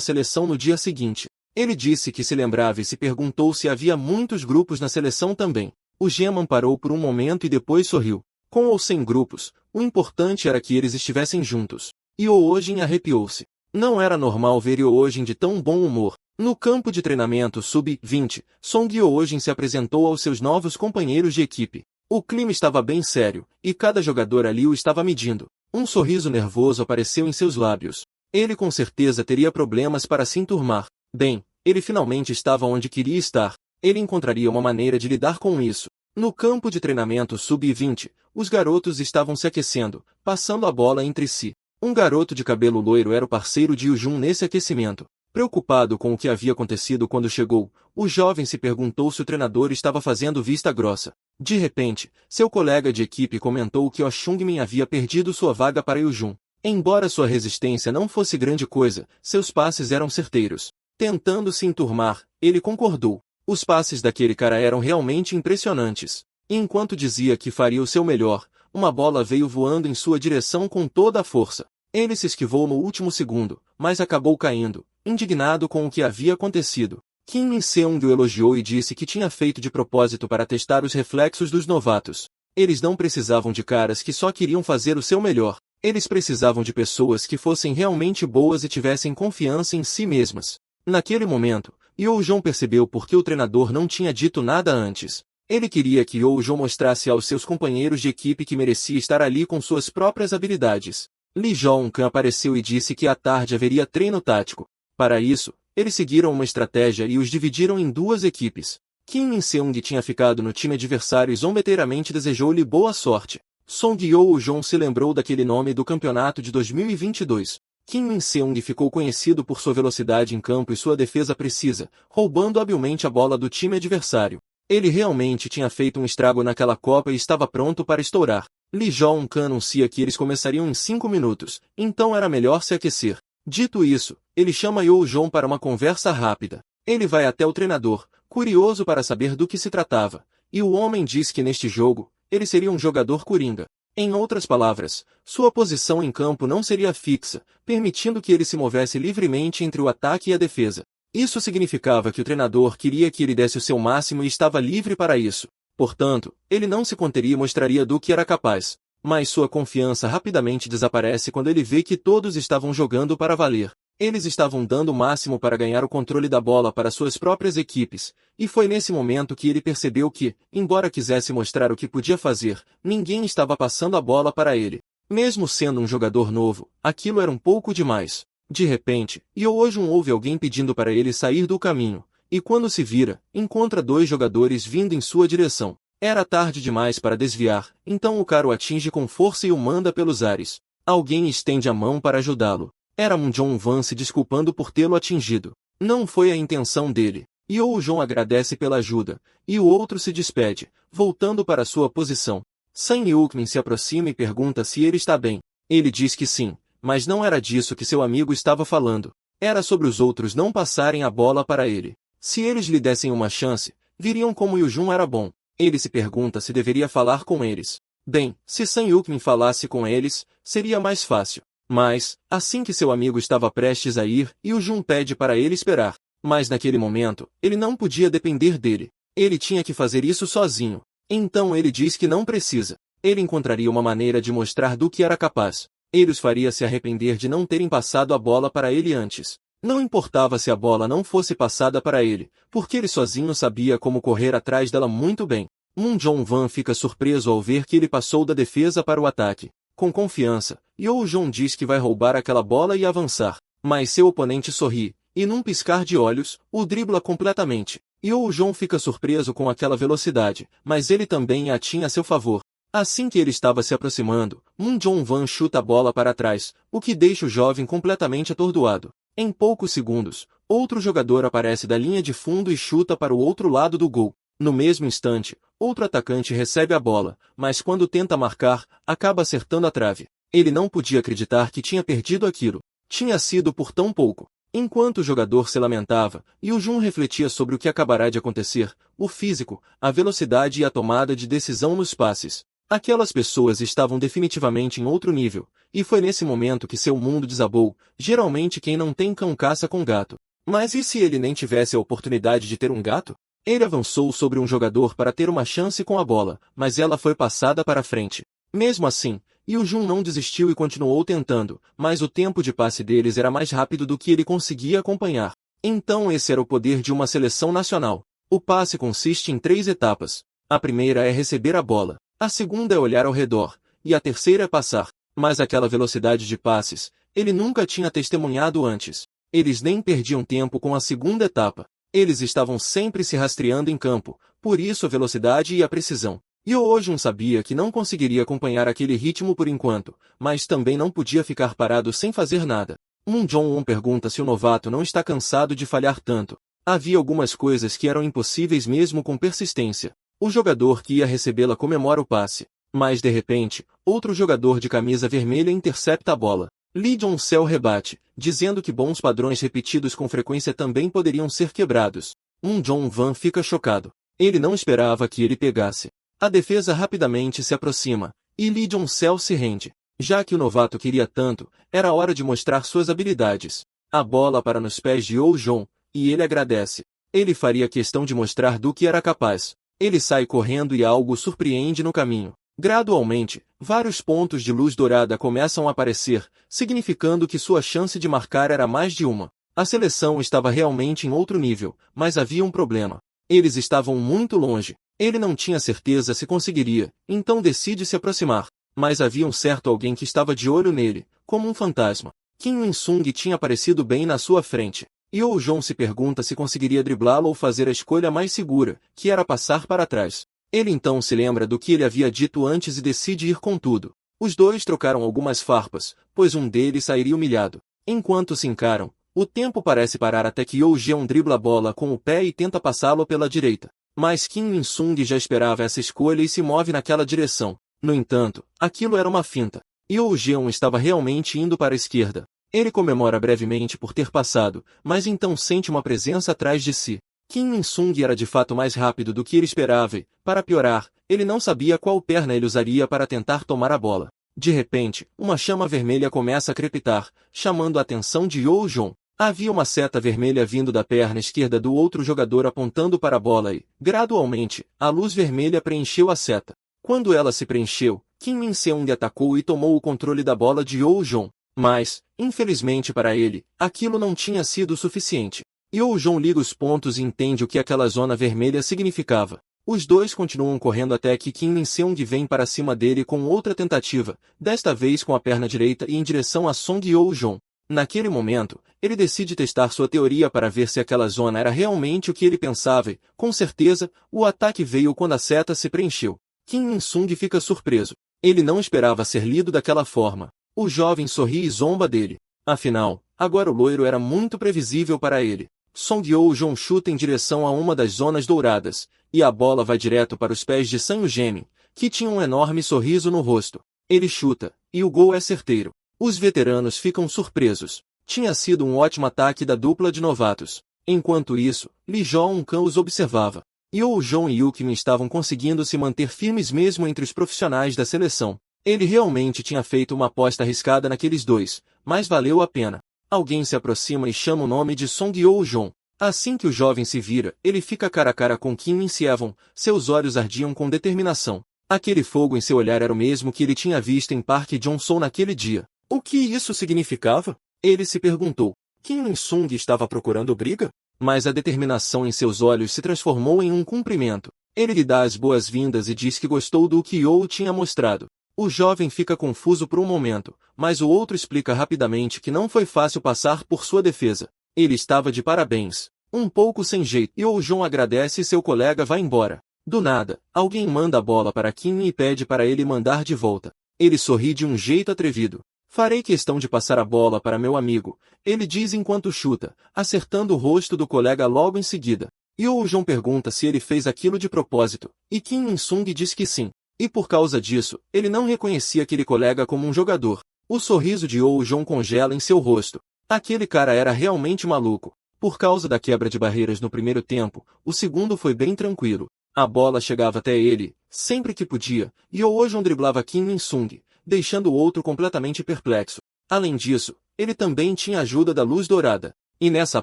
seleção no dia seguinte. Ele disse que se lembrava e se perguntou se havia muitos grupos na seleção também. O Geman parou por um momento e depois sorriu. Com ou sem grupos, o importante era que eles estivessem juntos. Yoojin arrepiou-se. Não era normal ver Yoojin de tão bom humor. No campo de treinamento sub-20, Song Yoojin se apresentou aos seus novos companheiros de equipe. O clima estava bem sério, e cada jogador ali o estava medindo. Um sorriso nervoso apareceu em seus lábios. Ele com certeza teria problemas para se enturmar. Bem, ele finalmente estava onde queria estar. Ele encontraria uma maneira de lidar com isso. No campo de treinamento sub-20, os garotos estavam se aquecendo, passando a bola entre si. Um garoto de cabelo loiro era o parceiro de Yujun nesse aquecimento. Preocupado com o que havia acontecido quando chegou, o jovem se perguntou se o treinador estava fazendo vista grossa. De repente, seu colega de equipe comentou que Oh Chungmin havia perdido sua vaga para Yujun. Embora sua resistência não fosse grande coisa, seus passes eram certeiros. Tentando se enturmar, ele concordou. Os passes daquele cara eram realmente impressionantes. Enquanto dizia que faria o seu melhor, uma bola veio voando em sua direção com toda a força. Ele se esquivou no último segundo, mas acabou caindo, indignado com o que havia acontecido. Kim Min-seung o elogiou e disse que tinha feito de propósito para testar os reflexos dos novatos. Eles não precisavam de caras que só queriam fazer o seu melhor. Eles precisavam de pessoas que fossem realmente boas e tivessem confiança em si mesmas. Naquele momento, Yoojin percebeu por que o treinador não tinha dito nada antes. Ele queria que Yoojin mostrasse aos seus companheiros de equipe que merecia estar ali com suas próprias habilidades. Lee Jong-kan apareceu e disse que à tarde haveria treino tático. Para isso, eles seguiram uma estratégia e os dividiram em duas equipes. Kim Min-seung tinha ficado no time adversário e zombeteiramente desejou-lhe boa sorte. Song Yoojin se lembrou daquele nome do campeonato de 2022. Kim Min-seung ficou conhecido por sua velocidade em campo e sua defesa precisa, roubando habilmente a bola do time adversário. Ele realmente tinha feito um estrago naquela Copa e estava pronto para estourar. Lee Jong-kan anuncia que eles começariam em 5 minutos, então era melhor se aquecer. Dito isso, ele chama Yoojin para uma conversa rápida. Ele vai até o treinador, curioso para saber do que se tratava, e o homem diz que neste jogo, ele seria um jogador coringa. Em outras palavras, sua posição em campo não seria fixa, permitindo que ele se movesse livremente entre o ataque e a defesa. Isso significava que o treinador queria que ele desse o seu máximo e estava livre para isso. Portanto, ele não se conteria e mostraria do que era capaz. Mas sua confiança rapidamente desaparece quando ele vê que todos estavam jogando para valer. Eles estavam dando o máximo para ganhar o controle da bola para suas próprias equipes, e foi nesse momento que ele percebeu que, embora quisesse mostrar o que podia fazer, ninguém estava passando a bola para ele. Mesmo sendo um jogador novo, aquilo era um pouco demais. De repente, Yoojin ouve alguém pedindo para ele sair do caminho, e quando se vira, encontra dois jogadores vindo em sua direção. Era tarde demais para desviar, então o cara o atinge com força e o manda pelos ares. Alguém estende a mão para ajudá-lo. Era Moon Jong-wan se desculpando por tê-lo atingido. Não foi a intenção dele. Yoojin agradece pela ajuda, e o outro se despede, voltando para sua posição. Sang Yukmin se aproxima e pergunta se ele está bem. Ele diz que sim, mas não era disso que seu amigo estava falando. Era sobre os outros não passarem a bola para ele. Se eles lhe dessem uma chance, viriam como Yoojin era bom. Ele se pergunta se deveria falar com eles. Bem, se Sang Yukmin falasse com eles, seria mais fácil. Mas, assim que seu amigo estava prestes a ir, Yoojin pede para ele esperar. Mas naquele momento, ele não podia depender dele. Ele tinha que fazer isso sozinho. Então ele diz que não precisa. Ele encontraria uma maneira de mostrar do que era capaz. Ele os faria se arrepender de não terem passado a bola para ele antes. Não importava se a bola não fosse passada para ele, porque ele sozinho sabia como correr atrás dela muito bem. Moon Jong-wan fica surpreso ao ver que ele passou da defesa para o ataque. Com confiança, Yoojin diz que vai roubar aquela bola e avançar. Mas seu oponente sorri, e num piscar de olhos, o dribla completamente. Yoojin fica surpreso com aquela velocidade, mas ele também a tinha a seu favor. Assim que ele estava se aproximando, Moon Jong-wan chuta a bola para trás, o que deixa o jovem completamente atordoado. Em poucos segundos, outro jogador aparece da linha de fundo e chuta para o outro lado do gol. No mesmo instante, outro atacante recebe a bola, mas quando tenta marcar, acaba acertando a trave. Ele não podia acreditar que tinha perdido aquilo. Tinha sido por tão pouco. Enquanto o jogador se lamentava, Yoojin refletia sobre o que acabará de acontecer, o físico, a velocidade e a tomada de decisão nos passes. Aquelas pessoas estavam definitivamente em outro nível, e foi nesse momento que seu mundo desabou. Geralmente quem não tem cão caça com gato. Mas e se ele nem tivesse a oportunidade de ter um gato? Ele avançou sobre um jogador para ter uma chance com a bola, mas ela foi passada para frente. Mesmo assim, Yoo-jung não desistiu e continuou tentando, mas o tempo de passe deles era mais rápido do que ele conseguia acompanhar. Então esse era o poder de uma seleção nacional. O passe consiste em 3 etapas. A primeira é receber a bola, a segunda é olhar ao redor, e a terceira é passar. Mas aquela velocidade de passes, ele nunca tinha testemunhado antes. Eles nem perdiam tempo com a segunda etapa. Eles estavam sempre se rastreando em campo, por isso a velocidade e a precisão. Yoo-jung sabia que não conseguiria acompanhar aquele ritmo por enquanto, mas também não podia ficar parado sem fazer nada. Moon Jong-won pergunta se o novato não está cansado de falhar tanto. Havia algumas coisas que eram impossíveis mesmo com persistência. O jogador que ia recebê-la comemora o passe. Mas de repente, outro jogador de camisa vermelha intercepta a bola. Lee Jong-seo rebate, dizendo que bons padrões repetidos com frequência também poderiam ser quebrados. Moon Jong-wan fica chocado. Ele não esperava que ele pegasse. A defesa rapidamente se aproxima, e Lee Jong-seo se rende. Já que o novato queria tanto, era hora de mostrar suas habilidades. A bola para nos pés de Yoo-jung, e ele agradece. Ele faria questão de mostrar do que era capaz. Ele sai correndo e algo surpreende no caminho. Gradualmente, vários pontos de luz dourada começam a aparecer, significando que sua chance de marcar era mais de uma. A seleção estava realmente em outro nível, mas havia um problema. Eles estavam muito longe. Ele não tinha certeza se conseguiria, então decide se aproximar. Mas havia um certo alguém que estava de olho nele, como um fantasma. Kim In-sung tinha aparecido bem na sua frente. Yoo-jung se pergunta se conseguiria driblá-lo ou fazer a escolha mais segura, que era passar para trás. Ele então se lembra do que ele havia dito antes e decide ir com tudo. Os dois trocaram algumas farpas, pois um deles sairia humilhado. Enquanto se encaram, o tempo parece parar até que Yoo-jung dribla a bola com o pé e tenta passá-lo pela direita. Mas Kim In-sung já esperava essa escolha e se move naquela direção. No entanto, aquilo era uma finta. Yoo-jung estava realmente indo para a esquerda. Ele comemora brevemente por ter passado, mas então sente uma presença atrás de si. Kim In-sung era de fato mais rápido do que ele esperava e, para piorar, ele não sabia qual perna ele usaria para tentar tomar a bola. De repente, uma chama vermelha começa a crepitar, chamando a atenção de Yoo-jung. Havia uma seta vermelha vindo da perna esquerda do outro jogador apontando para a bola e, gradualmente, a luz vermelha preencheu a seta. Quando ela se preencheu, Kim Min-seung atacou e tomou o controle da bola de Yoo-jung. Mas, infelizmente para ele, aquilo não tinha sido suficiente. Yoo-jung liga os pontos e entende o que aquela zona vermelha significava. Os dois continuam correndo até que Kim Min-seung vem para cima dele com outra tentativa, desta vez com a perna direita e em direção a Song Yoo-jung. Naquele momento, ele decide testar sua teoria para ver se aquela zona era realmente o que ele pensava e, com certeza, o ataque veio quando a seta se preencheu. Kim In-sung fica surpreso. Ele não esperava ser lido daquela forma. O jovem sorri e zomba dele. Afinal, agora o loiro era muito previsível para ele. Song Yoo-jung chuta em direção a uma das zonas douradas, e a bola vai direto para os pés de Sang Yoo-jaemin, que tinha um enorme sorriso no rosto. Ele chuta, e o gol é certeiro. Os veteranos ficam surpresos. Tinha sido um ótimo ataque da dupla de novatos. Enquanto isso, Lee Jong-un os observava. Yoo-jung e Yoo Kim estavam conseguindo se manter firmes mesmo entre os profissionais da seleção. Ele realmente tinha feito uma aposta arriscada naqueles dois, mas valeu a pena. Alguém se aproxima e chama o nome de Song Yoo-jung. Assim que o jovem se vira, ele fica cara a cara com Kim In-seung. Seus olhos ardiam com determinação. Aquele fogo em seu olhar era o mesmo que ele tinha visto em Park Jong-soo naquele dia. O que isso significava? Ele se perguntou. Kim In-sung estava procurando briga? Mas a determinação em seus olhos se transformou em um cumprimento. Ele lhe dá as boas-vindas e diz que gostou do que Yoo tinha mostrado. O jovem fica confuso por um momento, mas o outro explica rapidamente que não foi fácil passar por sua defesa. Ele estava de parabéns. Um pouco sem jeito. Yoo-jung agradece e seu colega vai embora. Do nada, alguém manda a bola para Kim e pede para ele mandar de volta. Ele sorri de um jeito atrevido. Farei questão de passar a bola para meu amigo, ele diz enquanto chuta, acertando o rosto do colega logo em seguida. Yoo-jung pergunta se ele fez aquilo de propósito, e Kim In-sung diz que sim. E por causa disso, ele não reconhecia aquele colega como um jogador. O sorriso de Yoo-jung congela em seu rosto. Aquele cara era realmente maluco. Por causa da quebra de barreiras no primeiro tempo, o segundo foi bem tranquilo. A bola chegava até ele, sempre que podia, e Yoo-jong driblava Kim Min-sung, deixando o outro completamente perplexo. Além disso, ele também tinha a ajuda da luz dourada. E nessa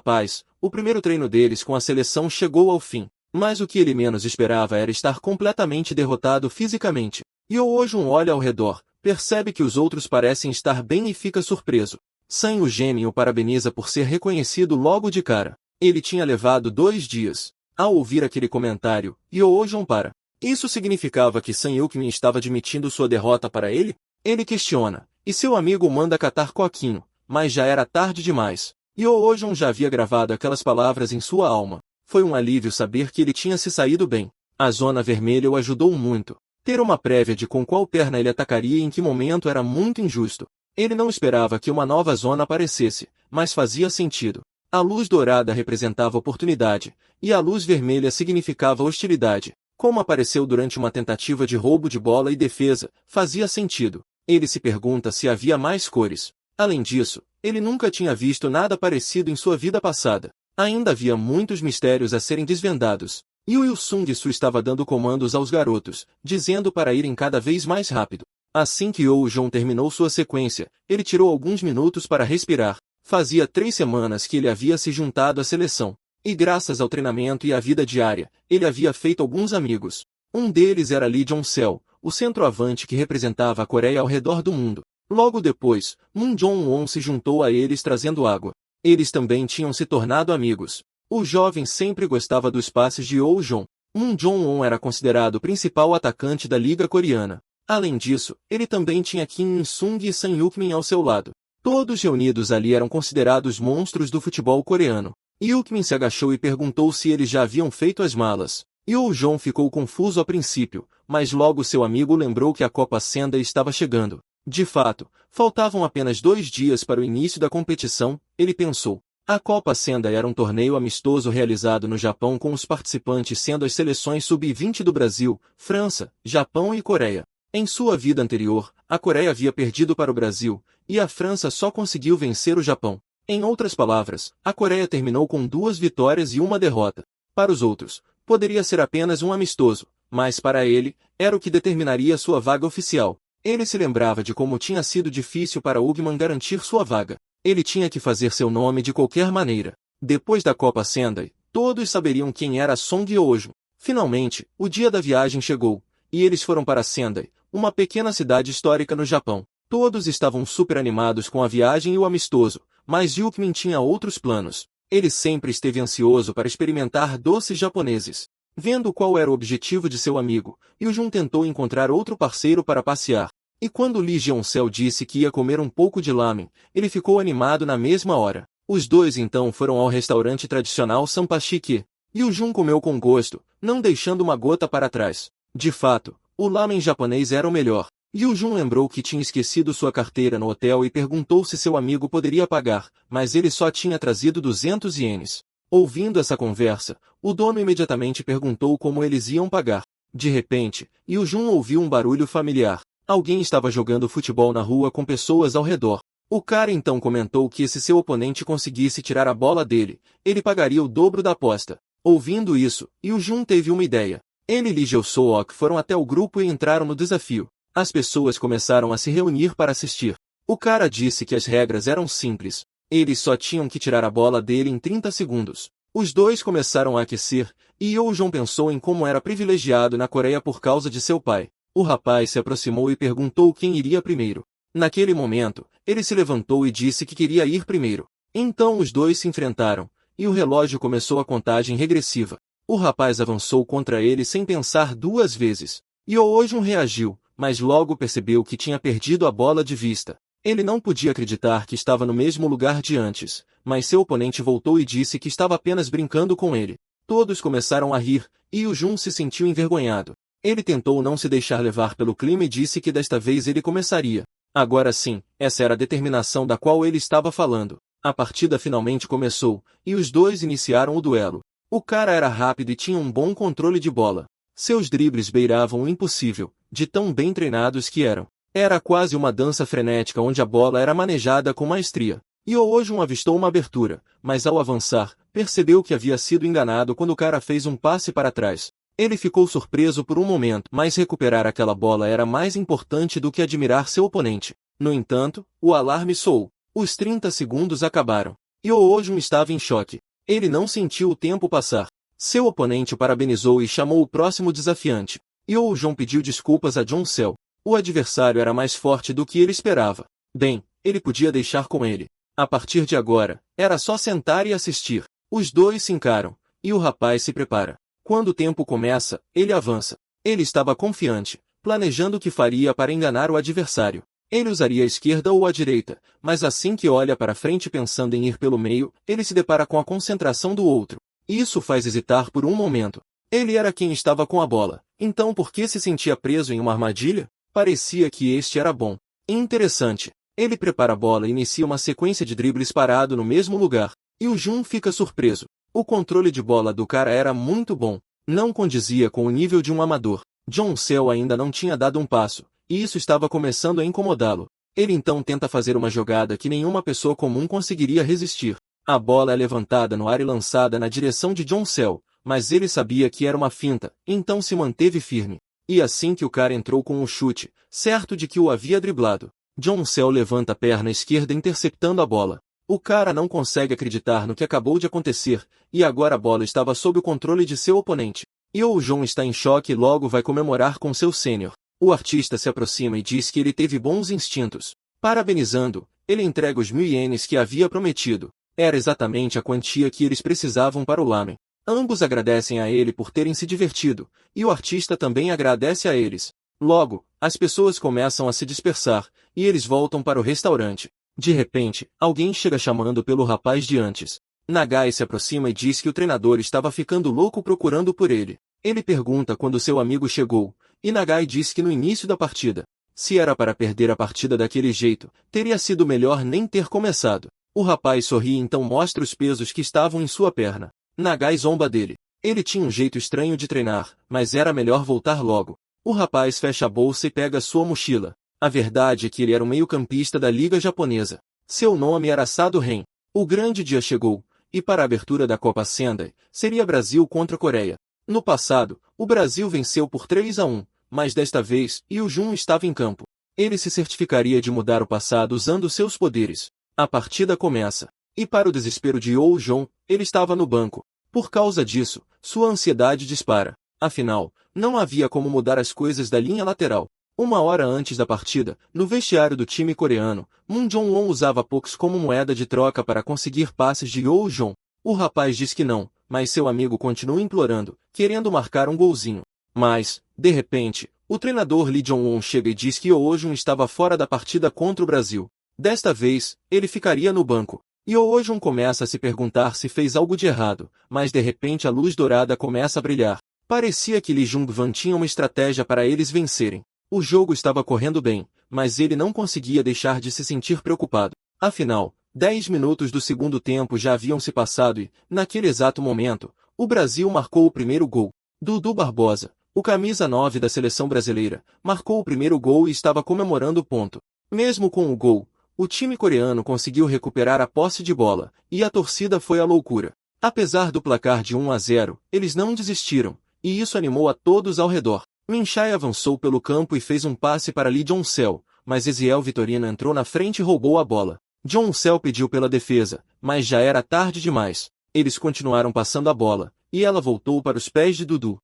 paz, o primeiro treino deles com a seleção chegou ao fim. Mas o que ele menos esperava era estar completamente derrotado fisicamente. Yoo-jong olha ao redor, percebe que os outros parecem estar bem e fica surpreso. Sang o gêmeo o parabeniza por ser reconhecido logo de cara. Ele tinha levado 2 dias. Ao ouvir aquele comentário, Yoo-jong para. Isso significava que Sang Yukmin estava admitindo sua derrota para ele? Ele questiona, e seu amigo manda catar coquinho, mas já era tarde demais. Yoo-jong já havia gravado aquelas palavras em sua alma. Foi um alívio saber que ele tinha se saído bem. A zona vermelha o ajudou muito. Ter uma prévia de com qual perna ele atacaria e em que momento era muito injusto. Ele não esperava que uma nova zona aparecesse, mas fazia sentido. A luz dourada representava oportunidade, e a luz vermelha significava hostilidade. Como apareceu durante uma tentativa de roubo de bola e defesa, fazia sentido. Ele se pergunta se havia mais cores. Além disso, ele nunca tinha visto nada parecido em sua vida passada. Ainda havia muitos mistérios a serem desvendados. E o Il-sung-soo estava dando comandos aos garotos, dizendo para irem cada vez mais rápido. Assim que Yoo-jong terminou sua sequência, ele tirou alguns minutos para respirar. Fazia 3 semanas que ele havia se juntado à seleção. E graças ao treinamento e à vida diária, ele havia feito alguns amigos. Um deles era Lee Jong-seo, o centroavante que representava a Coreia ao redor do mundo. Logo depois, Moon Jong-won se juntou a eles trazendo água. Eles também tinham se tornado amigos. O jovem sempre gostava dos passes de Yoo-jong. Moon Jong-won era considerado o principal atacante da Liga Coreana. Além disso, ele também tinha Kim Min-sung e Sang Yukmin ao seu lado. Todos reunidos ali eram considerados monstros do futebol coreano. Yukmin se agachou e perguntou se eles já haviam feito as malas. Yoo-jong ficou confuso a princípio, mas logo seu amigo lembrou que a Copa Sendai estava chegando. De fato, faltavam apenas 2 dias para o início da competição, ele pensou. A Copa Sendai era um torneio amistoso realizado no Japão com os participantes sendo as seleções sub-20 do Brasil, França, Japão e Coreia. Em sua vida anterior, a Coreia havia perdido para o Brasil, e a França só conseguiu vencer o Japão. Em outras palavras, a Coreia terminou com 2 vitórias e 1 derrota. Para os outros, poderia ser apenas um amistoso, mas para ele, era o que determinaria sua vaga oficial. Ele se lembrava de como tinha sido difícil para Ugman garantir sua vaga. Ele tinha que fazer seu nome de qualquer maneira. Depois da Copa Sendai, todos saberiam quem era Song Yoo-jong. Finalmente, o dia da viagem chegou, e eles foram para Sendai, uma pequena cidade histórica no Japão. Todos estavam super animados com a viagem e o amistoso, mas Yukmin tinha outros planos. Ele sempre esteve ansioso para experimentar doces japoneses. Vendo qual era o objetivo de seu amigo, Yoo-jong tentou encontrar outro parceiro para passear. E quando Lee Jeon-seo disse que ia comer um pouco de lamen, ele ficou animado na mesma hora. Os dois então foram ao restaurante tradicional Sanpashiki. Yoo-jong comeu com gosto, não deixando uma gota para trás. De fato, o lamen japonês era o melhor. Yoo-jong lembrou que tinha esquecido sua carteira no hotel e perguntou se seu amigo poderia pagar, mas ele só tinha trazido 200 ienes. Ouvindo essa conversa, o dono imediatamente perguntou como eles iam pagar. De repente, Yoo-jong ouviu um barulho familiar. Alguém estava jogando futebol na rua com pessoas ao redor. O cara então comentou que se seu oponente conseguisse tirar a bola dele, ele pagaria o dobro da aposta. Ouvindo isso, Yoo-jong teve uma ideia. Ele e Lee Jae-sook foram até o grupo e entraram no desafio. As pessoas começaram a se reunir para assistir. O cara disse que as regras eram simples. Eles só tinham que tirar a bola dele em 30 segundos. Os dois começaram a aquecer, e Yoo-jong pensou em como era privilegiado na Coreia por causa de seu pai. O rapaz se aproximou e perguntou quem iria primeiro. Naquele momento, ele se levantou e disse que queria ir primeiro. Então os dois se enfrentaram, e o relógio começou a contagem regressiva. O rapaz avançou contra ele sem pensar 2 vezes. Yoo-jong reagiu, mas logo percebeu que tinha perdido a bola de vista. Ele não podia acreditar que estava no mesmo lugar de antes, mas seu oponente voltou e disse que estava apenas brincando com ele. Todos começaram a rir, e Yoo-jong se sentiu envergonhado. Ele tentou não se deixar levar pelo clima e disse que desta vez ele começaria. Agora sim, essa era a determinação da qual ele estava falando. A partida finalmente começou, e os dois iniciaram o duelo. O cara era rápido e tinha um bom controle de bola. Seus dribles beiravam o impossível, de tão bem treinados que eram. Era quase uma dança frenética onde a bola era manejada com maestria. Yoo-jong avistou uma abertura, mas ao avançar, percebeu que havia sido enganado quando o cara fez um passe para trás. Ele ficou surpreso por um momento, mas recuperar aquela bola era mais importante do que admirar seu oponente. No entanto, o alarme soou. Os 30 segundos acabaram. E Jun estava em choque. Ele não sentiu o tempo passar. Seu oponente o parabenizou e chamou o próximo desafiante. Jun pediu desculpas a John Cell. O adversário era mais forte do que ele esperava. Bem, ele podia deixar com ele. A partir de agora, era só sentar e assistir. Os dois se encaram, e o rapaz se prepara. Quando o tempo começa, ele avança. Ele estava confiante, planejando o que faria para enganar o adversário. Ele usaria a esquerda ou a direita, mas assim que olha para frente pensando em ir pelo meio, ele se depara com a concentração do outro. Isso faz hesitar por um momento. Ele era quem estava com a bola, então por que se sentia preso em uma armadilha? Parecia que este era bom. Interessante. Ele prepara a bola e inicia uma sequência de dribles parado no mesmo lugar. E o Jun fica surpreso. O controle de bola do cara era muito bom. Não condizia com o nível de um amador. John Cell ainda não tinha dado um passo, e isso estava começando a incomodá-lo. Ele então tenta fazer uma jogada que nenhuma pessoa comum conseguiria resistir. A bola é levantada no ar e lançada na direção de John Cell, mas ele sabia que era uma finta, então se manteve firme. E assim que o cara entrou com o chute, certo de que o havia driblado, John Cell levanta a perna esquerda interceptando a bola. O cara não consegue acreditar no que acabou de acontecer, e agora a bola estava sob o controle de seu oponente. Jun está em choque e logo vai comemorar com seu sênior. O artista se aproxima e diz que ele teve bons instintos. Parabenizando, ele entrega os 1000 ienes que havia prometido. Era exatamente a quantia que eles precisavam para o lamen. Ambos agradecem a ele por terem se divertido, e o artista também agradece a eles. Logo, as pessoas começam a se dispersar, e eles voltam para o restaurante. De repente, alguém chega chamando pelo rapaz de antes. Nagai se aproxima e diz que o treinador estava ficando louco procurando por ele. Ele pergunta quando seu amigo chegou, e Nagai diz que no início da partida, se era para perder a partida daquele jeito, teria sido melhor nem ter começado. O rapaz sorri e então mostra os pesos que estavam em sua perna. Nagai zomba dele. Ele tinha um jeito estranho de treinar, mas era melhor voltar logo. O rapaz fecha a bolsa e pega sua mochila. A verdade é que ele era um meio-campista da Liga Japonesa. Seu nome era Sado Ren. O grande dia chegou, e para a abertura da Copa Sendai, seria Brasil contra Coreia. No passado, o Brasil venceu por 3-1, mas desta vez, Jun estava em campo. Ele se certificaria de mudar o passado usando seus poderes. A partida começa. E para o desespero de Jun, ele estava no banco. Por causa disso, sua ansiedade dispara. Afinal, não havia como mudar as coisas da linha lateral. Uma hora antes da partida, no vestiário do time coreano, Moon Jong-won usava Pox como moeda de troca para conseguir passes de Jun. O rapaz diz que não, mas seu amigo continua implorando, querendo marcar um golzinho. Mas, de repente, o treinador Lee Jong-won chega e diz que Jun estava fora da partida contra o Brasil. Desta vez, ele ficaria no banco. Jun começa a se perguntar se fez algo de errado, mas de repente a luz dourada começa a brilhar. Parecia que Lee Jung-wan tinha uma estratégia para eles vencerem. O jogo estava correndo bem, mas ele não conseguia deixar de se sentir preocupado. Afinal, 10 minutos do segundo tempo já haviam se passado e, naquele exato momento, o Brasil marcou o primeiro gol. Dudu Barbosa, o camisa 9 da seleção brasileira, marcou o primeiro gol e estava comemorando o ponto. Mesmo com o gol, o time coreano conseguiu recuperar a posse de bola, e a torcida foi à loucura. Apesar do placar de 1-0, eles não desistiram, e isso animou a todos ao redor. Minchai avançou pelo campo e fez um passe para Lee Jong-sel, mas Eziel Vitorino entrou na frente e roubou a bola. Jong-sel pediu pela defesa, mas já era tarde demais. Eles continuaram passando a bola, e ela voltou para os pés de Dudu.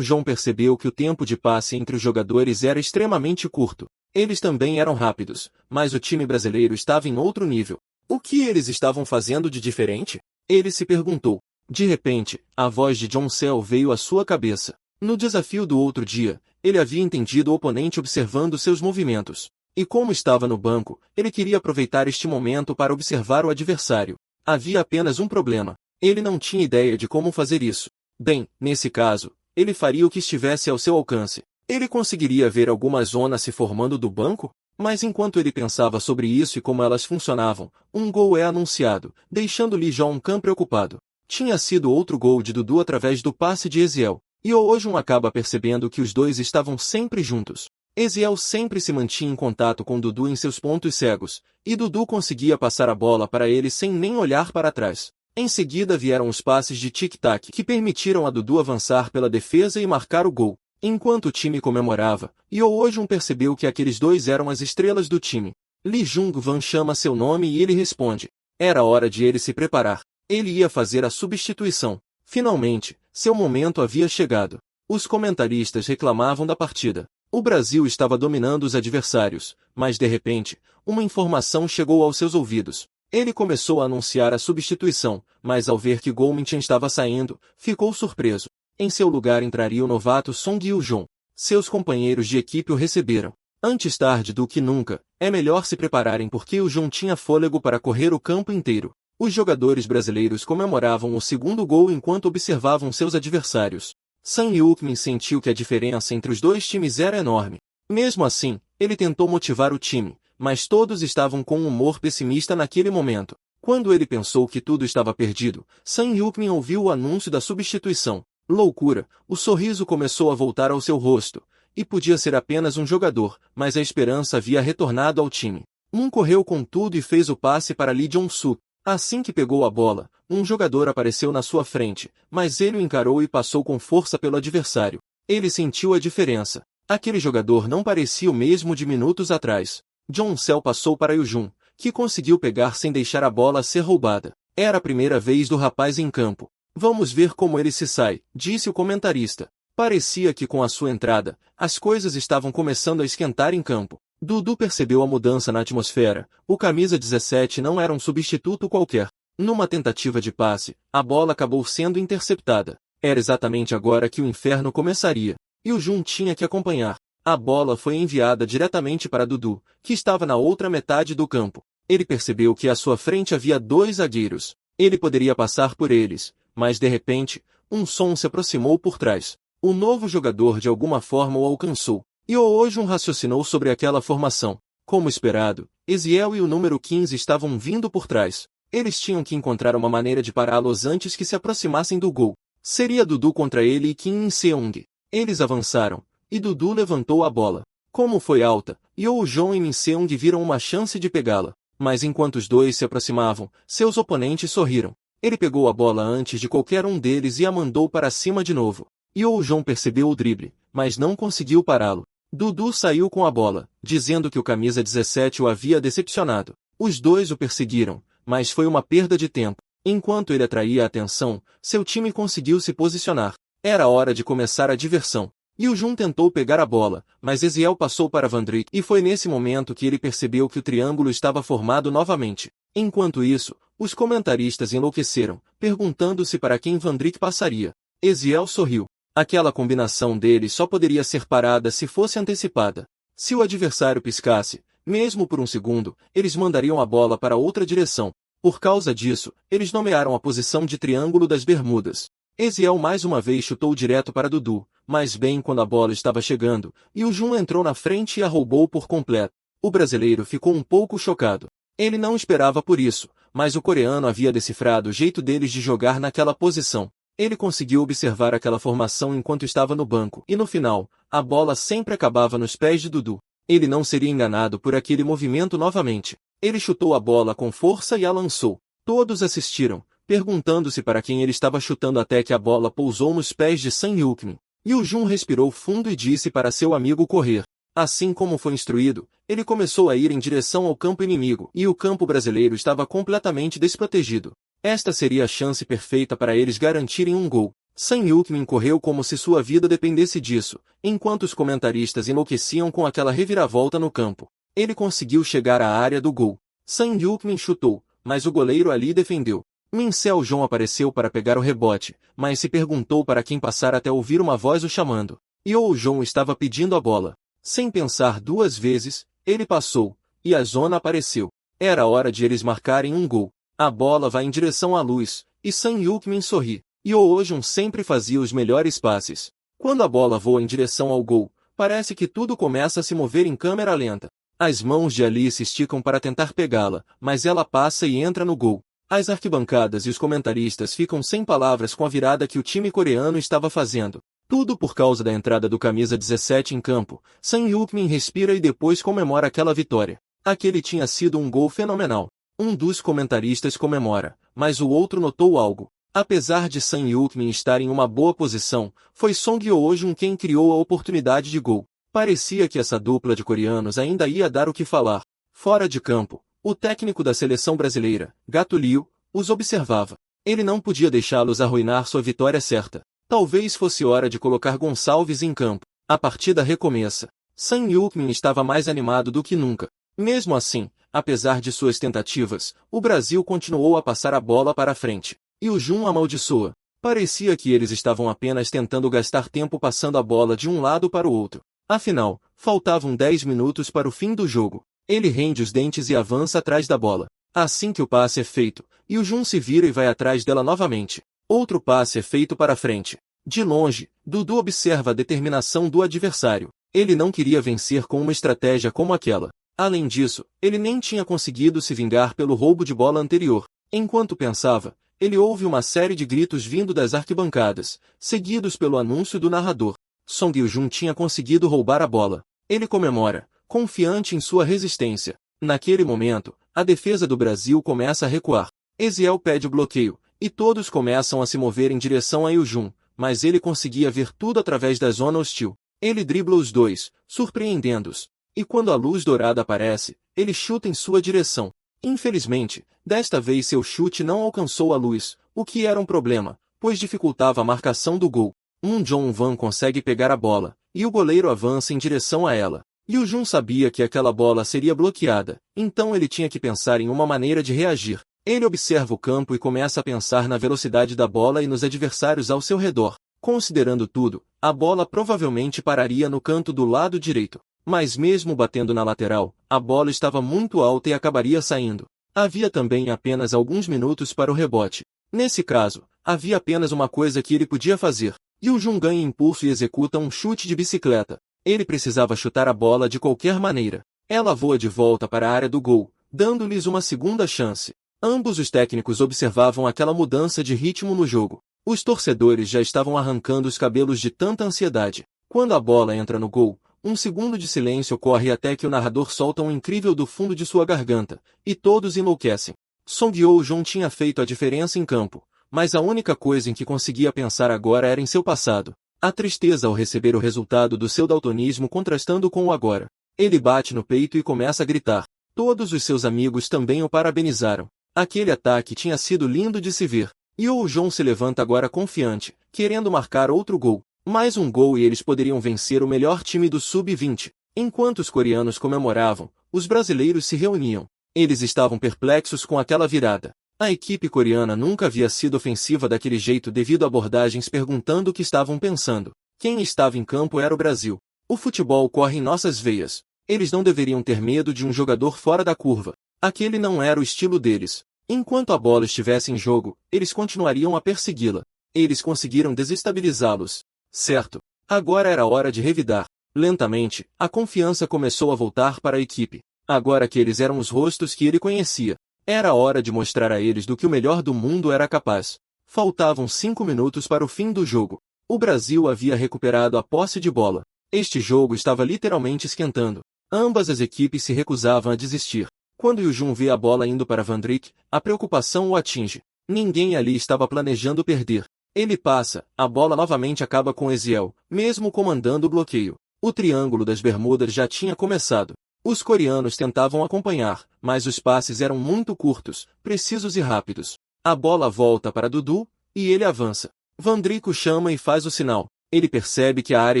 Jun percebeu que o tempo de passe entre os jogadores era extremamente curto. Eles também eram rápidos, mas o time brasileiro estava em outro nível. O que eles estavam fazendo de diferente? Ele se perguntou. De repente, a voz de Jong-sel veio à sua cabeça. No desafio do outro dia, ele havia entendido o oponente observando seus movimentos. E como estava no banco, ele queria aproveitar este momento para observar o adversário. Havia apenas um problema. Ele não tinha ideia de como fazer isso. Bem, nesse caso, ele faria o que estivesse ao seu alcance. Ele conseguiria ver alguma zona se formando do banco? Mas enquanto ele pensava sobre isso e como elas funcionavam, um gol é anunciado, deixando Lee Jong-un preocupado. Tinha sido outro gol de Dudu através do passe de Eziel. Jun acaba percebendo que os dois estavam sempre juntos. Eziel sempre se mantinha em contato com Dudu em seus pontos cegos, e Dudu conseguia passar a bola para ele sem nem olhar para trás. Em seguida vieram os passes de tic-tac que permitiram a Dudu avançar pela defesa e marcar o gol. Enquanto o time comemorava, Yoo Jun percebeu que aqueles dois eram as estrelas do time. Lee Jung-wan chama seu nome e ele responde. Era hora de ele se preparar. Ele ia fazer a substituição. Finalmente, seu momento havia chegado. Os comentaristas reclamavam da partida. O Brasil estava dominando os adversários, mas de repente, uma informação chegou aos seus ouvidos. Ele começou a anunciar a substituição, mas ao ver que Go Min-chen estava saindo, ficou surpreso. Em seu lugar entraria o novato Song Yoo-jong. Seus companheiros de equipe o receberam. Antes tarde do que nunca, é melhor se prepararem porque o Jong tinha fôlego para correr o campo inteiro. Os jogadores brasileiros comemoravam o segundo gol enquanto observavam seus adversários. Sang Hyuk-min sentiu que a diferença entre os dois times era enorme. Mesmo assim, ele tentou motivar o time, mas todos estavam com um humor pessimista naquele momento. Quando ele pensou que tudo estava perdido, Sang Hyuk-min ouviu o anúncio da substituição. Loucura, o sorriso começou a voltar ao seu rosto. E podia ser apenas um jogador, mas a esperança havia retornado ao time. Correu com tudo e fez o passe para Lee Jong-suk. Assim que pegou a bola, um jogador apareceu na sua frente, mas ele o encarou e passou com força pelo adversário. Ele sentiu a diferença. Aquele jogador não parecia o mesmo de minutos atrás. Jong Seo passou para Yoo-jun, que conseguiu pegar sem deixar a bola ser roubada. Era a primeira vez do rapaz em campo. Vamos ver como ele se sai, disse o comentarista. Parecia que com a sua entrada, as coisas estavam começando a esquentar em campo. Dudu percebeu a mudança na atmosfera. O camisa 17 não era um substituto qualquer. Numa tentativa de passe, a bola acabou sendo interceptada. Era exatamente agora que o inferno começaria. E o Jun tinha que acompanhar. A bola foi enviada diretamente para Dudu, que estava na outra metade do campo. Ele percebeu que à sua frente havia dois zagueiros. Ele poderia passar por eles, mas de repente, um som se aproximou por trás. O novo jogador de alguma forma o alcançou. Yoo Jun raciocinou sobre aquela formação. Como esperado, Eziel e o número 15 estavam vindo por trás. Eles tinham que encontrar uma maneira de pará-los antes que se aproximassem do gol. Seria Dudu contra ele e Kim In-seung. Eles avançaram, e Dudu levantou a bola. Como foi alta, Yoo-jong e Min-seung viram uma chance de pegá-la. Mas enquanto os dois se aproximavam, seus oponentes sorriram. Ele pegou a bola antes de qualquer um deles e a mandou para cima de novo. Yoo-jong percebeu o drible, mas não conseguiu pará-lo. Dudu saiu com a bola, dizendo que o camisa 17 o havia decepcionado. Os dois o perseguiram, mas foi uma perda de tempo. Enquanto ele atraía a atenção, seu time conseguiu se posicionar. Era hora de começar a diversão. Yoo-jun tentou pegar a bola, mas Eziel passou para Van Dijk e foi nesse momento que ele percebeu que o triângulo estava formado novamente. Enquanto isso, os comentaristas enlouqueceram, perguntando-se para quem Van Dijk passaria. Eziel sorriu. Aquela combinação deles só poderia ser parada se fosse antecipada. Se o adversário piscasse, mesmo por um segundo, eles mandariam a bola para outra direção. Por causa disso, eles nomearam a posição de Triângulo das Bermudas. Eziel mais uma vez chutou direto para Dudu, mas bem quando a bola estava chegando, e o Jun entrou na frente e a roubou por completo. O brasileiro ficou um pouco chocado. Ele não esperava por isso, mas o coreano havia decifrado o jeito deles de jogar naquela posição. Ele conseguiu observar aquela formação enquanto estava no banco, e no final, a bola sempre acabava nos pés de Dudu. Ele não seria enganado por aquele movimento novamente. Ele chutou a bola com força e a lançou. Todos assistiram, perguntando-se para quem ele estava chutando até que a bola pousou nos pés de Sang Hyuk-min. Yoo-jun respirou fundo e disse para seu amigo correr. Assim como foi instruído, ele começou a ir em direção ao campo inimigo, e o campo brasileiro estava completamente desprotegido. Esta seria a chance perfeita para eles garantirem um gol. Sang Hyuk-min correu como se sua vida dependesse disso, enquanto os comentaristas enlouqueciam com aquela reviravolta no campo. Ele conseguiu chegar à área do gol. Sang Hyuk-min chutou, mas o goleiro ali defendeu. Min Seo-jong apareceu para pegar o rebote, mas se perguntou para quem passar até ouvir uma voz o chamando. Yoo-jong estava pedindo a bola. Sem pensar duas vezes, ele passou, e a zona apareceu. Era hora de eles marcarem um gol. A bola vai em direção à luz, e Sang Hyuk-min sorri. Yoo-jong sempre fazia os melhores passes. Quando a bola voa em direção ao gol, parece que tudo começa a se mover em câmera lenta. As mãos de Ali se esticam para tentar pegá-la, mas ela passa e entra no gol. As arquibancadas e os comentaristas ficam sem palavras com a virada que o time coreano estava fazendo. Tudo por causa da entrada do camisa 17 em campo. Sang Hyuk-min respira e depois comemora aquela vitória. Aquele tinha sido um gol fenomenal. Um dos comentaristas comemora, mas o outro notou algo. Apesar de Sun Yukmin estar em uma boa posição, foi Song Hyo-jun quem criou a oportunidade de gol. Parecia que essa dupla de coreanos ainda ia dar o que falar. Fora de campo, o técnico da seleção brasileira, Gato Liu, os observava. Ele não podia deixá-los arruinar sua vitória certa. Talvez fosse hora de colocar Gonçalves em campo. A partida recomeça. Sun Yukmin estava mais animado do que nunca. Mesmo assim, apesar de suas tentativas, o Brasil continuou a passar a bola para a frente. E o Jun amaldiçoa. Parecia que eles estavam apenas tentando gastar tempo passando a bola de um lado para o outro. Afinal, faltavam 10 minutos para o fim do jogo. Ele rende os dentes e avança atrás da bola. Assim que o passe é feito, e o Jun se vira e vai atrás dela novamente. Outro passe é feito para frente. De longe, Dudu observa a determinação do adversário. Ele não queria vencer com uma estratégia como aquela. Além disso, ele nem tinha conseguido se vingar pelo roubo de bola anterior. Enquanto pensava, ele ouve uma série de gritos vindo das arquibancadas, seguidos pelo anúncio do narrador. Song Hyo-jun tinha conseguido roubar a bola. Ele comemora, confiante em sua resistência. Naquele momento, a defesa do Brasil começa a recuar. Eziel pede o bloqueio, e todos começam a se mover em direção a Hyo-jun, mas ele conseguia ver tudo através da zona hostil. Ele dribla os dois, surpreendendo-os. E quando a luz dourada aparece, ele chuta em sua direção. Infelizmente, desta vez seu chute não alcançou a luz, o que era um problema, pois dificultava a marcação do gol. Jong-wan consegue pegar a bola, e o goleiro avança em direção a ela. Hyo-jun sabia que aquela bola seria bloqueada, então ele tinha que pensar em uma maneira de reagir. Ele observa o campo e começa a pensar na velocidade da bola e nos adversários ao seu redor. Considerando tudo, a bola provavelmente pararia no canto do lado direito. Mas mesmo batendo na lateral, a bola estava muito alta e acabaria saindo. Havia também apenas alguns minutos para o rebote. Nesse caso, havia apenas uma coisa que ele podia fazer. Hyo-jun ganha impulso e executa um chute de bicicleta. Ele precisava chutar a bola de qualquer maneira. Ela voa de volta para a área do gol, dando-lhes uma segunda chance. Ambos os técnicos observavam aquela mudança de ritmo no jogo. Os torcedores já estavam arrancando os cabelos de tanta ansiedade. Quando a bola entra no gol, um segundo de silêncio ocorre até que o narrador solta um incrível do fundo de sua garganta, e todos enlouquecem. Song Hyo-jun tinha feito a diferença em campo, mas a única coisa em que conseguia pensar agora era em seu passado. A tristeza ao receber o resultado do seu daltonismo contrastando com o agora. Ele bate no peito e começa a gritar. Todos os seus amigos também o parabenizaram. Aquele ataque tinha sido lindo de se ver. Hyo-jun se levanta agora confiante, querendo marcar outro gol. Mais um gol e eles poderiam vencer o melhor time do Sub-20. Enquanto os coreanos comemoravam, os brasileiros se reuniam. Eles estavam perplexos com aquela virada. A equipe coreana nunca havia sido ofensiva daquele jeito devido a abordagens perguntando o que estavam pensando. Quem estava em campo era o Brasil. O futebol corre em nossas veias. Eles não deveriam ter medo de um jogador fora da curva. Aquele não era o estilo deles. Enquanto a bola estivesse em jogo, eles continuariam a persegui-la. Eles conseguiram desestabilizá-los. Certo. Agora era hora de revidar. Lentamente, a confiança começou a voltar para a equipe. Agora que eles eram os rostos que ele conhecia, era hora de mostrar a eles do que o melhor do mundo era capaz. Faltavam 5 minutos para o fim do jogo. O Brasil havia recuperado a posse de bola. Este jogo estava literalmente esquentando. Ambas as equipes se recusavam a desistir. Quando Hyo-jun vê a bola indo para Van Dijk, a preocupação o atinge. Ninguém ali estava planejando perder. Ele passa, a bola novamente acaba com Eziel, mesmo comandando o bloqueio. O Triângulo das Bermudas já tinha começado. Os coreanos tentavam acompanhar, mas os passes eram muito curtos, precisos e rápidos. A bola volta para Dudu, e ele avança. Van Dijk o chama e faz o sinal. Ele percebe que a área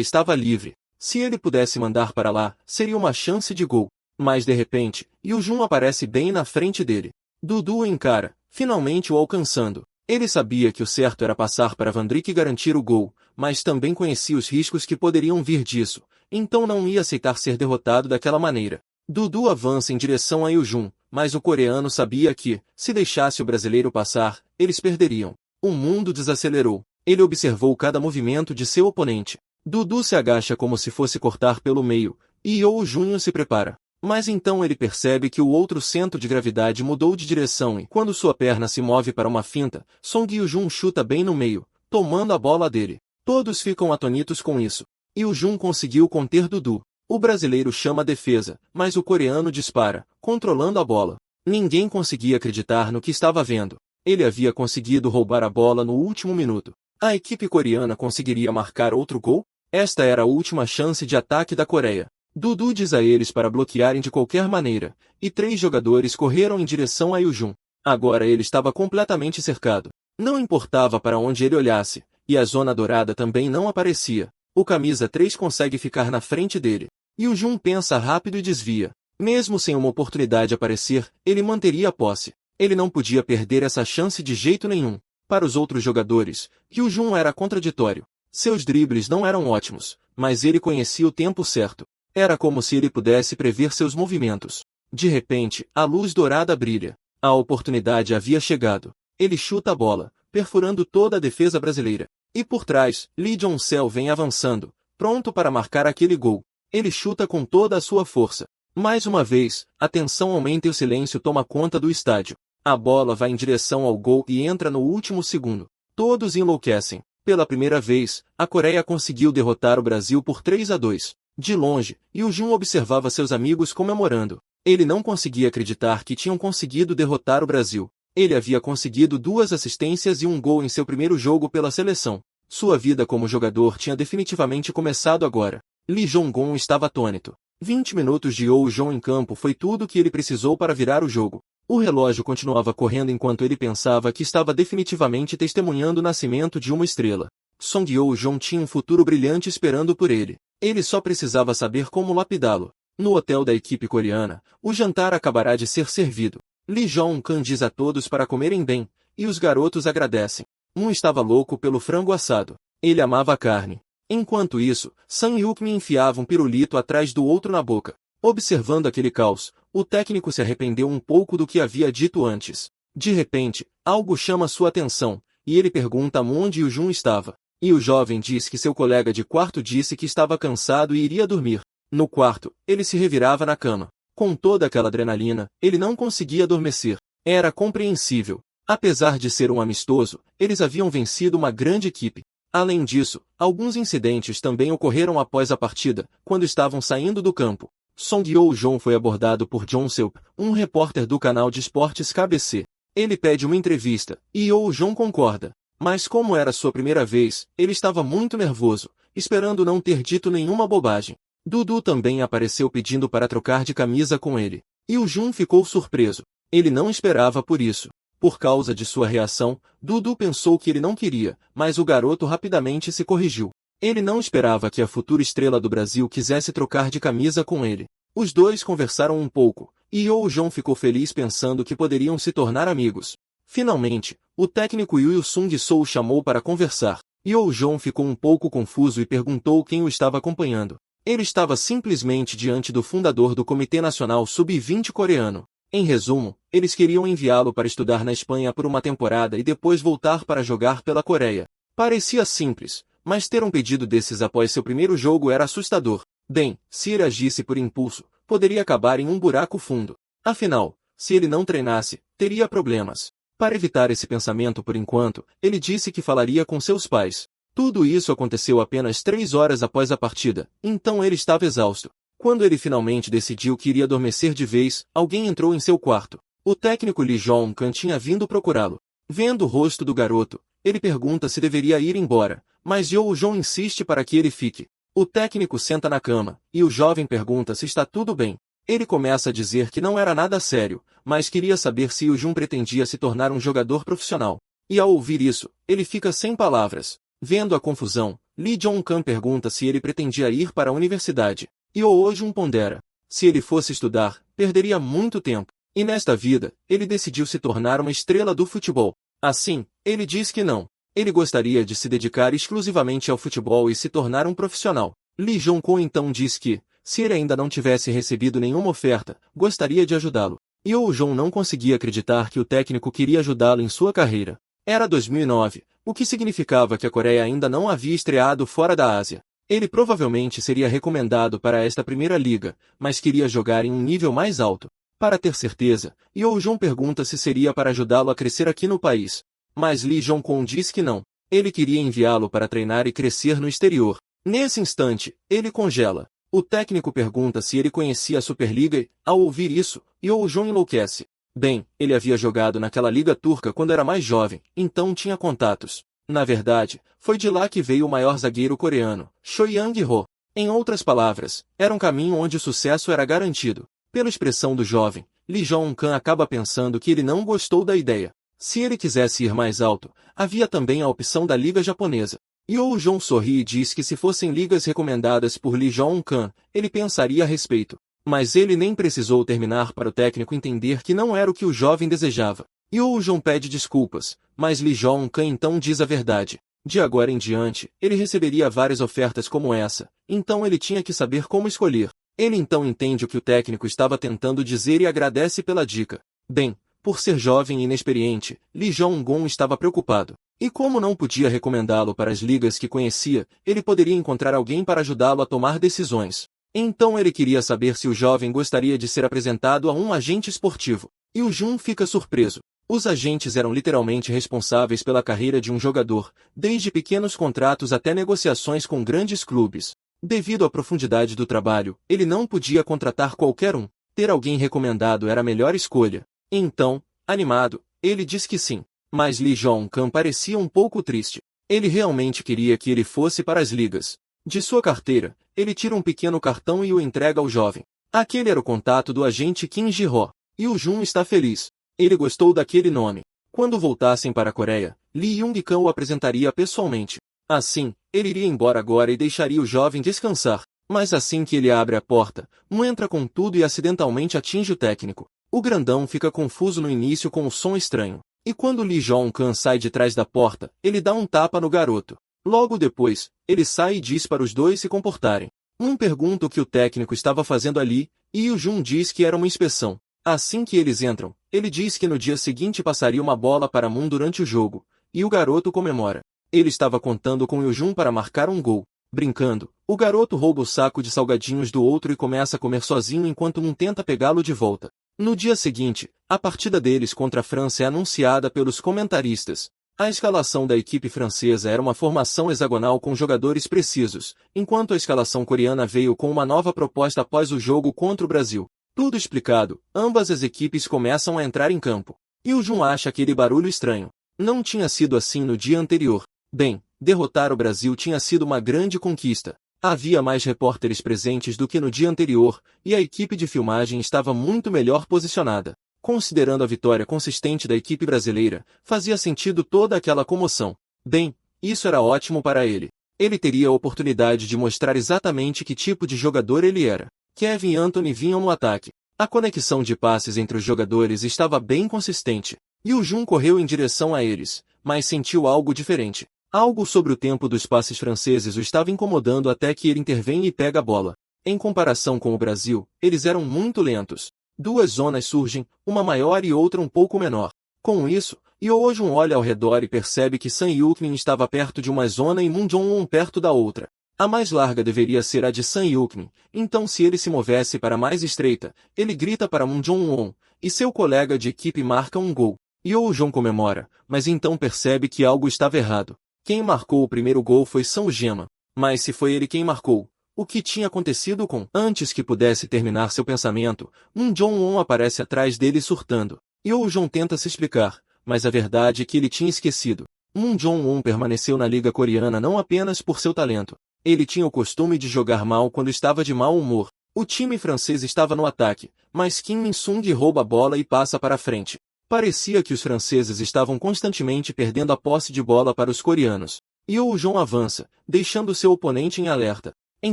estava livre. Se ele pudesse mandar para lá, seria uma chance de gol. Mas de repente, Hyo-jun aparece bem na frente dele. Dudu o encara, finalmente o alcançando. Ele sabia que o certo era passar para Van Dijk e garantir o gol, mas também conhecia os riscos que poderiam vir disso, então não ia aceitar ser derrotado daquela maneira. Dudu avança em direção a Hyo-jun, mas o coreano sabia que, se deixasse o brasileiro passar, eles perderiam. O mundo desacelerou. Ele observou cada movimento de seu oponente. Dudu se agacha como se fosse cortar pelo meio, e Hyo-jun se prepara. Mas então ele percebe que o outro centro de gravidade mudou de direção e quando sua perna se move para uma finta, Song Hyo-jun chuta bem no meio, tomando a bola dele. Todos ficam atonitos com isso. Hyo-jun conseguiu conter Dudu. O brasileiro chama a defesa, mas o coreano dispara, controlando a bola. Ninguém conseguia acreditar no que estava vendo. Ele havia conseguido roubar a bola no último minuto. A equipe coreana conseguiria marcar outro gol? Esta era a última chance de ataque da Coreia. Dudu diz a eles para bloquearem de qualquer maneira, e 3 jogadores correram em direção a Yoo-jung. Agora ele estava completamente cercado. Não importava para onde ele olhasse, e a zona dourada também não aparecia. O camisa 3 consegue ficar na frente dele. Yoo-jung pensa rápido e desvia. Mesmo sem uma oportunidade aparecer, ele manteria a posse. Ele não podia perder essa chance de jeito nenhum. Para os outros jogadores, Yoo-jung era contraditório. Seus dribles não eram ótimos, mas ele conhecia o tempo certo. Era como se ele pudesse prever seus movimentos. De repente, a luz dourada brilha. A oportunidade havia chegado. Ele chuta a bola, perfurando toda a defesa brasileira. E por trás, Lee Jong-seo vem avançando, pronto para marcar aquele gol. Ele chuta com toda a sua força. Mais uma vez, a tensão aumenta e o silêncio toma conta do estádio. A bola vai em direção ao gol e entra no último segundo. Todos enlouquecem. Pela primeira vez, a Coreia conseguiu derrotar o Brasil por 3-2. De longe, Yoo-jung observava seus amigos comemorando. Ele não conseguia acreditar que tinham conseguido derrotar o Brasil. Ele havia conseguido 2 assistências e um gol em seu primeiro jogo pela seleção. Sua vida como jogador tinha definitivamente começado agora. Lee Jong-un estava atônito. 20 minutos de Yoo-jung em campo foi tudo o que ele precisou para virar o jogo. O relógio continuava correndo enquanto ele pensava que estava definitivamente testemunhando o nascimento de uma estrela. Song Yoo-jung tinha um futuro brilhante esperando por ele. Ele só precisava saber como lapidá-lo. No hotel da equipe coreana, o jantar acabará de ser servido. Lee Jong-un diz a todos para comerem bem, e os garotos agradecem. Um estava louco pelo frango assado. Ele amava a carne. Enquanto isso, Sang Yuk-min enfiava um pirulito atrás do outro na boca. Observando aquele caos, o técnico se arrependeu um pouco do que havia dito antes. De repente, algo chama sua atenção, e ele pergunta onde Yoo-jung estava. E o jovem diz que seu colega de quarto disse que estava cansado e iria dormir. No quarto, ele se revirava na cama. Com toda aquela adrenalina, ele não conseguia adormecer. Era compreensível. Apesar de ser um amistoso, eles haviam vencido uma grande equipe. Além disso, alguns incidentes também ocorreram após a partida, quando estavam saindo do campo. Song Yoo-jung foi abordado por John Seup, um repórter do canal de esportes KBC. Ele pede uma entrevista, e Yoo-jung concorda. Mas como era sua primeira vez, ele estava muito nervoso, esperando não ter dito nenhuma bobagem. Dudu também apareceu pedindo para trocar de camisa com ele. Yoo-jung ficou surpreso. Ele não esperava por isso. Por causa de sua reação, Dudu pensou que ele não queria, mas o garoto rapidamente se corrigiu. Ele não esperava que a futura estrela do Brasil quisesse trocar de camisa com ele. Os dois conversaram um pouco, e Yoo-jung ficou feliz pensando que poderiam se tornar amigos. Finalmente, o técnico Yoo Sung-soo o chamou para conversar. Yoo-jung ficou um pouco confuso e perguntou quem o estava acompanhando. Ele estava simplesmente diante do fundador do Comitê Nacional Sub-20 coreano. Em resumo, eles queriam enviá-lo para estudar na Espanha por uma temporada e depois voltar para jogar pela Coreia. Parecia simples, mas ter um pedido desses após seu primeiro jogo era assustador. Bem, se ele agisse por impulso, poderia acabar em um buraco fundo. Afinal, se ele não treinasse, teria problemas. Para evitar esse pensamento por enquanto, ele disse que falaria com seus pais. Tudo isso aconteceu apenas 3 horas após a partida, então ele estava exausto. Quando ele finalmente decidiu que iria adormecer de vez, alguém entrou em seu quarto. O técnico Lee Jong-un tinha vindo procurá-lo. Vendo o rosto do garoto, ele pergunta se deveria ir embora, mas Yoo-jung insiste para que ele fique. O técnico senta na cama, e o jovem pergunta se está tudo bem. Ele começa a dizer que não era nada sério, mas queria saber se Yoo-jung pretendia se tornar um jogador profissional. E ao ouvir isso, ele fica sem palavras. Vendo a confusão, Lee Jong-un pergunta se ele pretendia ir para a universidade. E Yoo-jung pondera. Se ele fosse estudar, perderia muito tempo. E nesta vida, ele decidiu se tornar uma estrela do futebol. Assim, ele diz que não. Ele gostaria de se dedicar exclusivamente ao futebol e se tornar um profissional. Lee Jong-un então diz que, se ele ainda não tivesse recebido nenhuma oferta, gostaria de ajudá-lo. Yoo-jung não conseguia acreditar que o técnico queria ajudá-lo em sua carreira. Era 2009, o que significava que a Coreia ainda não havia estreado fora da Ásia. Ele provavelmente seria recomendado para esta primeira liga, mas queria jogar em um nível mais alto. Para ter certeza, Yoo-jung pergunta se seria para ajudá-lo a crescer aqui no país. Mas Lee Jong-un diz que não. Ele queria enviá-lo para treinar e crescer no exterior. Nesse instante, ele congela. O técnico pergunta se ele conhecia a Superliga e, ao ouvir isso, Yoo-jung enlouquece. Bem, ele havia jogado naquela liga turca quando era mais jovem, então tinha contatos. Na verdade, foi de lá que veio o maior zagueiro coreano, Cho Young-ho. Em outras palavras, era um caminho onde o sucesso era garantido. Pela expressão do jovem, Lee Jong-kan acaba pensando que ele não gostou da ideia. Se ele quisesse ir mais alto, havia também a opção da liga japonesa. Yoo Jong sorri e diz que se fossem ligas recomendadas por Lee Jong-kan, ele pensaria a respeito. Mas ele nem precisou terminar para o técnico entender que não era o que o jovem desejava. Yoo Jong pede desculpas, mas Lee Jong-kan então diz a verdade. De agora em diante, ele receberia várias ofertas como essa, então ele tinha que saber como escolher. Ele então entende o que o técnico estava tentando dizer e agradece pela dica. Bem, por ser jovem e inexperiente, Lee Jong-un estava preocupado. E como não podia recomendá-lo para as ligas que conhecia, ele poderia encontrar alguém para ajudá-lo a tomar decisões. Então ele queria saber se o jovem gostaria de ser apresentado a um agente esportivo. E o Jun fica surpreso. Os agentes eram literalmente responsáveis pela carreira de um jogador, desde pequenos contratos até negociações com grandes clubes. Devido à profundidade do trabalho, ele não podia contratar qualquer um. Ter alguém recomendado era a melhor escolha. Então, animado, ele disse que sim. Mas Lee Jong-kan parecia um pouco triste. Ele realmente queria que ele fosse para as ligas. De sua carteira, ele tira um pequeno cartão e o entrega ao jovem. Aquele era o contato do agente Kim Ji-ho. E o Jun está feliz. Ele gostou daquele nome. Quando voltassem para a Coreia, Lee Jung-kan o apresentaria pessoalmente. Assim, ele iria embora agora e deixaria o jovem descansar. Mas assim que ele abre a porta, entra com tudo e acidentalmente atinge o técnico. O grandão fica confuso no início com o som estranho. E quando Lee Jong-kan sai de trás da porta, ele dá um tapa no garoto. Logo depois, ele sai e diz para os dois se comportarem. Pergunta o que o técnico estava fazendo ali, e o Jun diz que era uma inspeção. Assim que eles entram, ele diz que no dia seguinte passaria uma bola para Moon durante o jogo, e o garoto comemora. Ele estava contando com o Jun para marcar um gol. Brincando, o garoto rouba o saco de salgadinhos do outro e começa a comer sozinho enquanto Moon tenta pegá-lo de volta. No dia seguinte, a partida deles contra a França é anunciada pelos comentaristas. A escalação da equipe francesa era uma formação hexagonal com jogadores precisos, enquanto a escalação coreana veio com uma nova proposta após o jogo contra o Brasil. Tudo explicado, ambas as equipes começam a entrar em campo. E o Jun acha aquele barulho estranho. Não tinha sido assim no dia anterior. Bem, derrotar o Brasil tinha sido uma grande conquista. Havia mais repórteres presentes do que no dia anterior, e a equipe de filmagem estava muito melhor posicionada. Considerando a vitória consistente da equipe brasileira, fazia sentido toda aquela comoção. Bem, isso era ótimo para ele. Ele teria a oportunidade de mostrar exatamente que tipo de jogador ele era. Kevin e Anthony vinham no ataque. A conexão de passes entre os jogadores estava bem consistente. E o Jun correu em direção a eles, mas sentiu algo diferente. Algo sobre o tempo dos passes franceses o estava incomodando até que ele intervém e pega a bola. Em comparação com o Brasil, eles eram muito lentos. Duas zonas surgem, uma maior e outra um pouco menor. Com isso, Yoo Jun olha ao redor e percebe que San Yukmin estava perto de uma zona e Moon Jong-un perto da outra. A mais larga deveria ser a de San Yukmin, então se ele se movesse para a mais estreita, ele grita para Moon Jong-un, e seu colega de equipe marca um gol. Yoo Jun comemora, mas então percebe que algo estava errado. Quem marcou o primeiro gol foi São Gema. Mas se foi ele quem marcou, o que tinha acontecido com... Antes que pudesse terminar seu pensamento, Moon Jong-un aparece atrás dele surtando. Yoo Jun tenta se explicar, mas a verdade é que ele tinha esquecido. Moon Jong-un permaneceu na liga coreana não apenas por seu talento. Ele tinha o costume de jogar mal quando estava de mau humor. O time francês estava no ataque, mas Kim Min-sung rouba a bola e passa para a frente. Parecia que os franceses estavam constantemente perdendo a posse de bola para os coreanos. Yoo Jun avança, deixando seu oponente em alerta. Em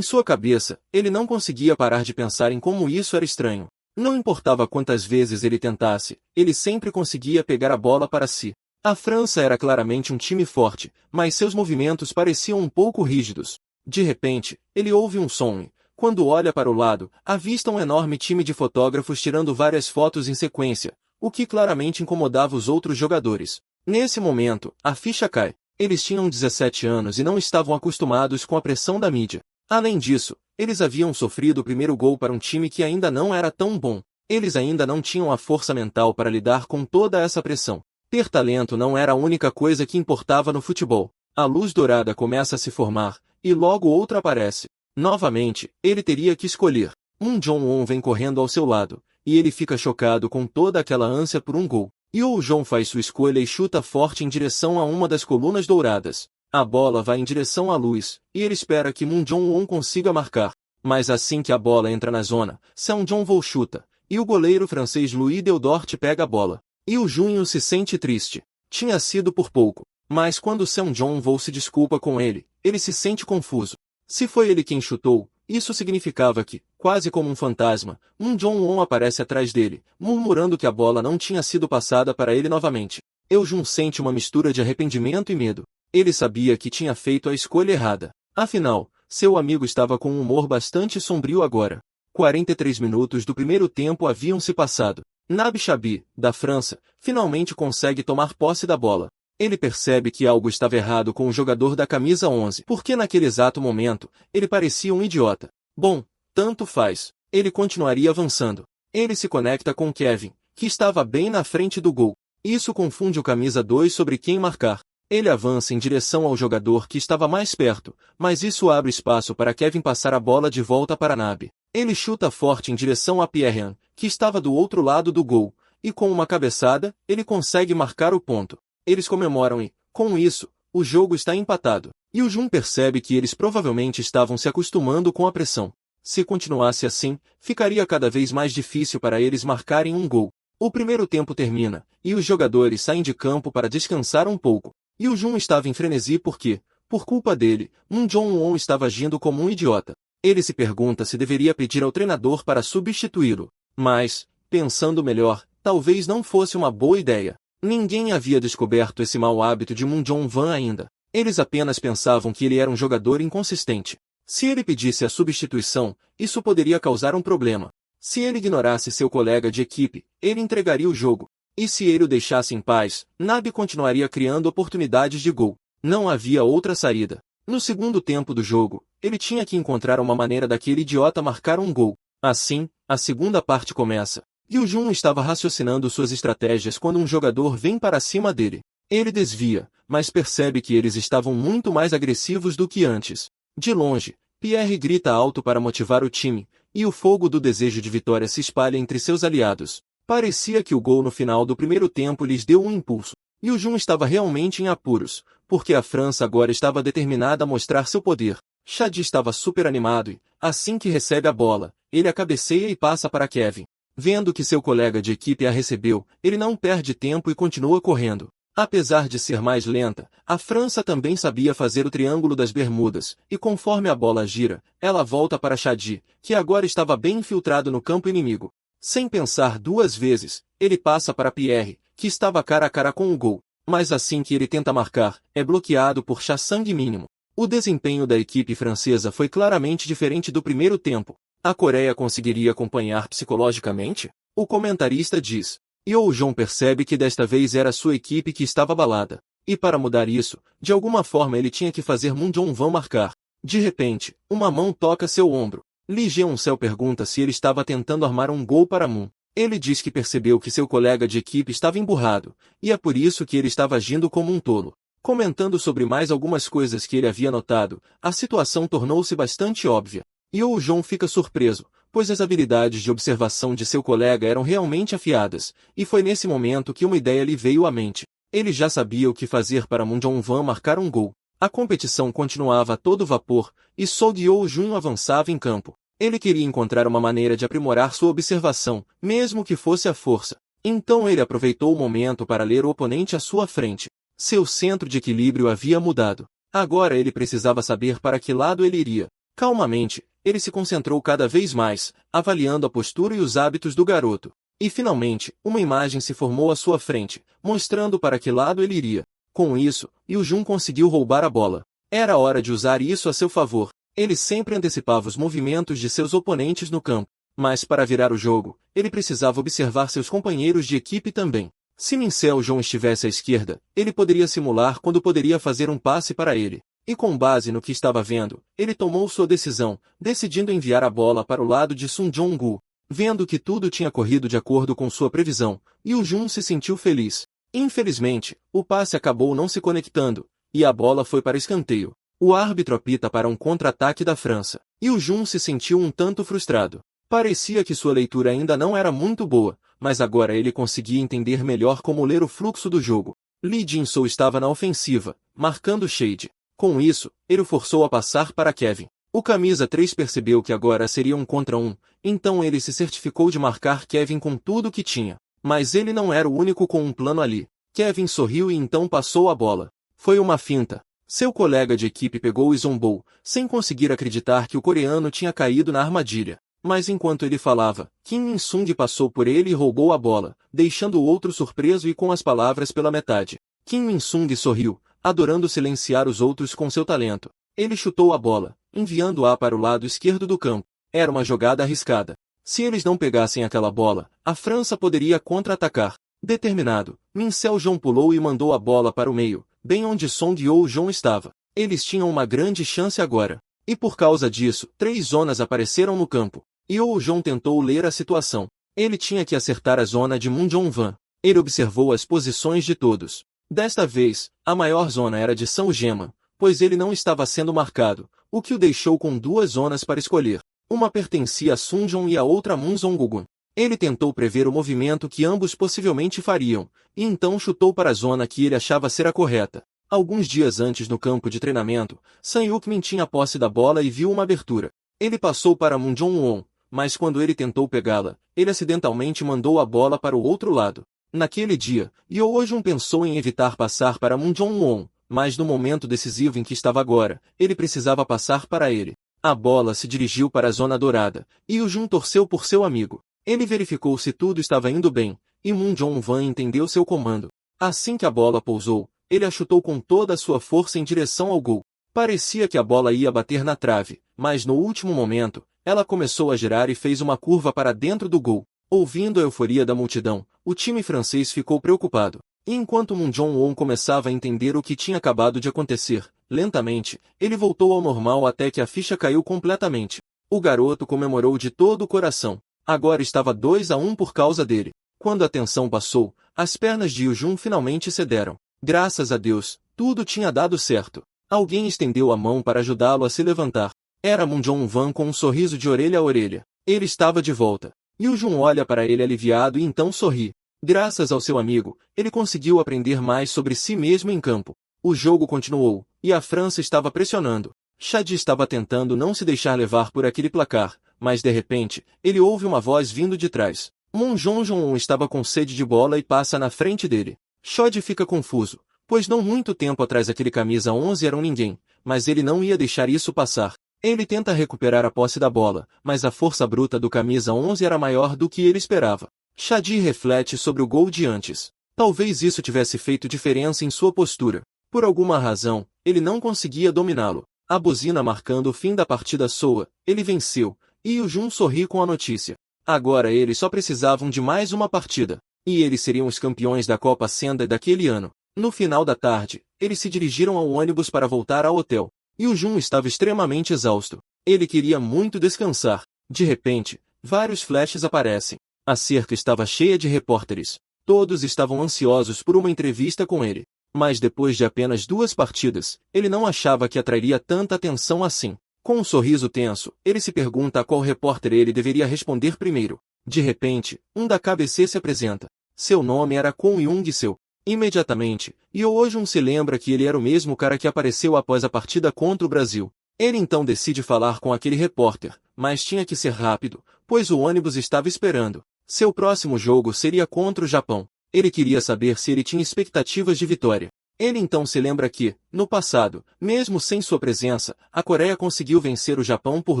sua cabeça, ele não conseguia parar de pensar em como isso era estranho. Não importava quantas vezes ele tentasse, ele sempre conseguia pegar a bola para si. A França era claramente um time forte, mas seus movimentos pareciam um pouco rígidos. De repente, ele ouve um som e, quando olha para o lado, avista um enorme time de fotógrafos tirando várias fotos em sequência, o que claramente incomodava os outros jogadores. Nesse momento, a ficha cai. Eles tinham 17 anos e não estavam acostumados com a pressão da mídia. Além disso, eles haviam sofrido o primeiro gol para um time que ainda não era tão bom. Eles ainda não tinham a força mental para lidar com toda essa pressão. Ter talento não era a única coisa que importava no futebol. A luz dourada começa a se formar, e logo outra aparece. Novamente, ele teria que escolher. Moon Jong-un vem correndo ao seu lado, e ele fica chocado com toda aquela ânsia por um gol. Yoo Jong faz sua escolha e chuta forte em direção a uma das colunas douradas. A bola vai em direção à luz, e ele espera que Moon Jong-won consiga marcar. Mas assim que a bola entra na zona, Seo Jong-won chuta, e o goleiro francês Louis Deodort pega a bola. E o Junho se sente triste. Tinha sido por pouco. Mas quando Seo Jong-won se desculpa com ele se sente confuso. Se foi ele quem chutou, isso significava que, quase como um fantasma, Moon Jong-won aparece atrás dele, murmurando que a bola não tinha sido passada para ele novamente. Eun-jun sente uma mistura de arrependimento e medo. Ele sabia que tinha feito a escolha errada. Afinal, seu amigo estava com um humor bastante sombrio agora. 43 minutos do primeiro tempo haviam se passado. Nabi Chabi, da França, finalmente consegue tomar posse da bola. Ele percebe que algo estava errado com o jogador da camisa 11, porque naquele exato momento, ele parecia um idiota. Bom, tanto faz. Ele continuaria avançando. Ele se conecta com Kevin, que estava bem na frente do gol. Isso confunde o camisa 2 sobre quem marcar. Ele avança em direção ao jogador que estava mais perto, mas isso abre espaço para Kevin passar a bola de volta para Nabi. Ele chuta forte em direção a Pierre, que estava do outro lado do gol, e com uma cabeçada, ele consegue marcar o ponto. Eles comemoram e, com isso, o jogo está empatado. E o Jun percebe que eles provavelmente estavam se acostumando com a pressão. Se continuasse assim, ficaria cada vez mais difícil para eles marcarem um gol. O primeiro tempo termina, e os jogadores saem de campo para descansar um pouco. E o Jun estava em frenesi porque, por culpa dele, Moon Jong-won estava agindo como um idiota. Ele se pergunta se deveria pedir ao treinador para substituí-lo. Mas, pensando melhor, talvez não fosse uma boa ideia. Ninguém havia descoberto esse mau hábito de Moon Jong-wan ainda. Eles apenas pensavam que ele era um jogador inconsistente. Se ele pedisse a substituição, isso poderia causar um problema. Se ele ignorasse seu colega de equipe, ele entregaria o jogo. E se ele o deixasse em paz, Nabi continuaria criando oportunidades de gol. Não havia outra saída. No segundo tempo do jogo, ele tinha que encontrar uma maneira daquele idiota marcar um gol. Assim, a segunda parte começa. E o Jun estava raciocinando suas estratégias quando um jogador vem para cima dele. Ele desvia, mas percebe que eles estavam muito mais agressivos do que antes. De longe, Pierre grita alto para motivar o time, e o fogo do desejo de vitória se espalha entre seus aliados. Parecia que o gol no final do primeiro tempo lhes deu um impulso. E o Jun estava realmente em apuros, porque a França agora estava determinada a mostrar seu poder. Shadi estava super animado e, assim que recebe a bola, ele a cabeceia e passa para Kevin. Vendo que seu colega de equipe a recebeu, ele não perde tempo e continua correndo. Apesar de ser mais lenta, a França também sabia fazer o Triângulo das Bermudas, e conforme a bola gira, ela volta para Shadi, que agora estava bem infiltrado no campo inimigo. Sem pensar duas vezes, ele passa para Pierre, que estava cara a cara com o gol. Mas assim que ele tenta marcar, é bloqueado por Cha Sang-mínimo. O desempenho da equipe francesa foi claramente diferente do primeiro tempo. A Coreia conseguiria acompanhar psicologicamente? O comentarista diz. Yoo Jong percebe que desta vez era sua equipe que estava abalada. E para mudar isso, de alguma forma ele tinha que fazer Moon Jong-won marcar. De repente, uma mão toca seu ombro. Lee Jeon-seol pergunta se ele estava tentando armar um gol para Moon. Ele diz que percebeu que seu colega de equipe estava emburrado, e é por isso que ele estava agindo como um tolo. Comentando sobre mais algumas coisas que ele havia notado, a situação tornou-se bastante óbvia. Yoo Jong fica surpreso, pois as habilidades de observação de seu colega eram realmente afiadas, e foi nesse momento que uma ideia lhe veio à mente. Ele já sabia o que fazer para Moon Jong-won marcar um gol. A competição continuava a todo vapor, e Yoo Jong avançava em campo. Ele queria encontrar uma maneira de aprimorar sua observação, mesmo que fosse à força. Então ele aproveitou o momento para ler o oponente à sua frente. Seu centro de equilíbrio havia mudado. Agora ele precisava saber para que lado ele iria. Calmamente, ele se concentrou cada vez mais, avaliando a postura e os hábitos do garoto. E finalmente, uma imagem se formou à sua frente, mostrando para que lado ele iria. Com isso, Yoo Jong conseguiu roubar a bola. Era hora de usar isso a seu favor. Ele sempre antecipava os movimentos de seus oponentes no campo. Mas para virar o jogo, ele precisava observar seus companheiros de equipe também. Se Min Seo-jong estivesse à esquerda, ele poderia simular quando poderia fazer um passe para ele. E com base no que estava vendo, ele tomou sua decisão, decidindo enviar a bola para o lado de Sun Jong-gu. Vendo que tudo tinha corrido de acordo com sua previsão, Yoo Jong se sentiu feliz. Infelizmente, o passe acabou não se conectando, e a bola foi para escanteio. O árbitro apita para um contra-ataque da França, e o Jun se sentiu um tanto frustrado. Parecia que sua leitura ainda não era muito boa, mas agora ele conseguia entender melhor como ler o fluxo do jogo. Lee Jin-soo estava na ofensiva, marcando Shade. Com isso, ele o forçou a passar para Kevin. O camisa 3 percebeu que agora seria 1 contra 1, então ele se certificou de marcar Kevin com tudo o que tinha. Mas ele não era o único com um plano ali. Kevin sorriu e então passou a bola. Foi uma finta. Seu colega de equipe pegou e zombou, sem conseguir acreditar que o coreano tinha caído na armadilha. Mas enquanto ele falava, Kim Min-sung passou por ele e roubou a bola, deixando o outro surpreso e com as palavras pela metade. Kim Min-sung sorriu, adorando silenciar os outros com seu talento. Ele chutou a bola, enviando-a para o lado esquerdo do campo. Era uma jogada arriscada. Se eles não pegassem aquela bola, a França poderia contra-atacar. Determinado, Min Seo-jong pulou e mandou a bola para o meio, bem onde Song Yoo-jong estava. Eles tinham uma grande chance agora. E por causa disso, 3 zonas apareceram no campo. Yoo-jong tentou ler a situação. Ele tinha que acertar a zona de Moon Jong-wan. Ele observou as posições de todos. Desta vez, a maior zona era de São Gema, pois ele não estava sendo marcado, o que o deixou com 2 zonas para escolher. Uma pertencia a Sunjong e a outra a Moon Jong-gun. Ele tentou prever o movimento que ambos possivelmente fariam, e então chutou para a zona que ele achava ser a correta. Alguns dias antes no campo de treinamento, Sang Yuk-min tinha posse da bola e viu uma abertura. Ele passou para Moon Jong-won, mas quando ele tentou pegá-la, ele acidentalmente mandou a bola para o outro lado. Naquele dia, Yoo-jung pensou em evitar passar para Moon Jong-won, mas no momento decisivo em que estava agora, ele precisava passar para ele. A bola se dirigiu para a zona dourada, e Yoo-jung torceu por seu amigo. Ele verificou se tudo estava indo bem, e Moon Jong-wan entendeu seu comando. Assim que a bola pousou, ele a chutou com toda a sua força em direção ao gol. Parecia que a bola ia bater na trave, mas no último momento, ela começou a girar e fez uma curva para dentro do gol. Ouvindo a euforia da multidão, o time francês ficou preocupado. E enquanto Moon Jong-won começava a entender o que tinha acabado de acontecer, lentamente, ele voltou ao normal até que a ficha caiu completamente. O garoto comemorou de todo o coração. Agora estava 2-1 por causa dele. Quando a tensão passou, as pernas de Yoo-jung finalmente cederam. Graças a Deus, tudo tinha dado certo. Alguém estendeu a mão para ajudá-lo a se levantar. Era Moon Jong-wan com um sorriso de orelha a orelha. Ele estava de volta. Yoo-jung olha para ele aliviado e então sorri. Graças ao seu amigo, ele conseguiu aprender mais sobre si mesmo em campo. O jogo continuou, e a França estava pressionando. Shadi estava tentando não se deixar levar por aquele placar, mas de repente, ele ouve uma voz vindo de trás. Moon Jong-won estava com sede de bola e passa na frente dele. Shadi fica confuso, pois não muito tempo atrás aquele camisa 11 era um ninguém, mas ele não ia deixar isso passar. Ele tenta recuperar a posse da bola, mas a força bruta do camisa 11 era maior do que ele esperava. Shadi reflete sobre o gol de antes. Talvez isso tivesse feito diferença em sua postura. Por alguma razão, ele não conseguia dominá-lo. A buzina marcando o fim da partida soa, ele venceu, e Yoo-jung sorri com a notícia. Agora eles só precisavam de mais uma partida, e eles seriam os campeões da Copa Sendai daquele ano. No final da tarde, eles se dirigiram ao ônibus para voltar ao hotel. Yoo-jung estava extremamente exausto. Ele queria muito descansar. De repente, vários flashes aparecem. A cerca estava cheia de repórteres. Todos estavam ansiosos por uma entrevista com ele. Mas depois de apenas 2 partidas, ele não achava que atrairia tanta atenção assim. Com um sorriso tenso, ele se pergunta a qual repórter ele deveria responder primeiro. De repente, um da KBC se apresenta. Seu nome era Kwon Young-seo. Imediatamente, Yoo-jung se lembra que ele era o mesmo cara que apareceu após a partida contra o Brasil. Ele então decide falar com aquele repórter, mas tinha que ser rápido, pois o ônibus estava esperando. Seu próximo jogo seria contra o Japão. Ele queria saber se ele tinha expectativas de vitória. Ele então se lembra que, no passado, mesmo sem sua presença, a Coreia conseguiu vencer o Japão por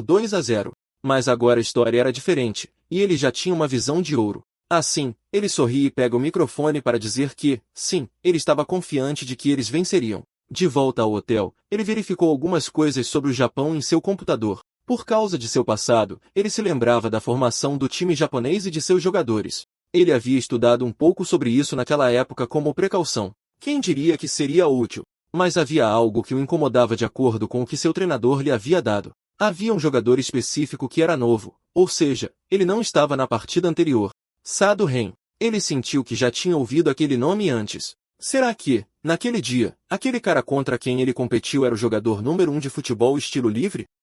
2-0. Mas agora a história era diferente, e ele já tinha uma visão de ouro. Assim, ele sorri e pega o microfone para dizer que, sim, ele estava confiante de que eles venceriam. De volta ao hotel, ele verificou algumas coisas sobre o Japão em seu computador. Por causa de seu passado, ele se lembrava da formação do time japonês e de seus jogadores. Ele havia estudado um pouco sobre isso naquela época como precaução. Quem diria que seria útil? Mas havia algo que o incomodava de acordo com o que seu treinador lhe havia dado. Havia um jogador específico que era novo, ou seja, ele não estava na partida anterior. Sado Ren. Ele sentiu que já tinha ouvido aquele nome antes. Será que, naquele dia, aquele cara contra quem ele competiu era o jogador número 1 de futebol estilo livre?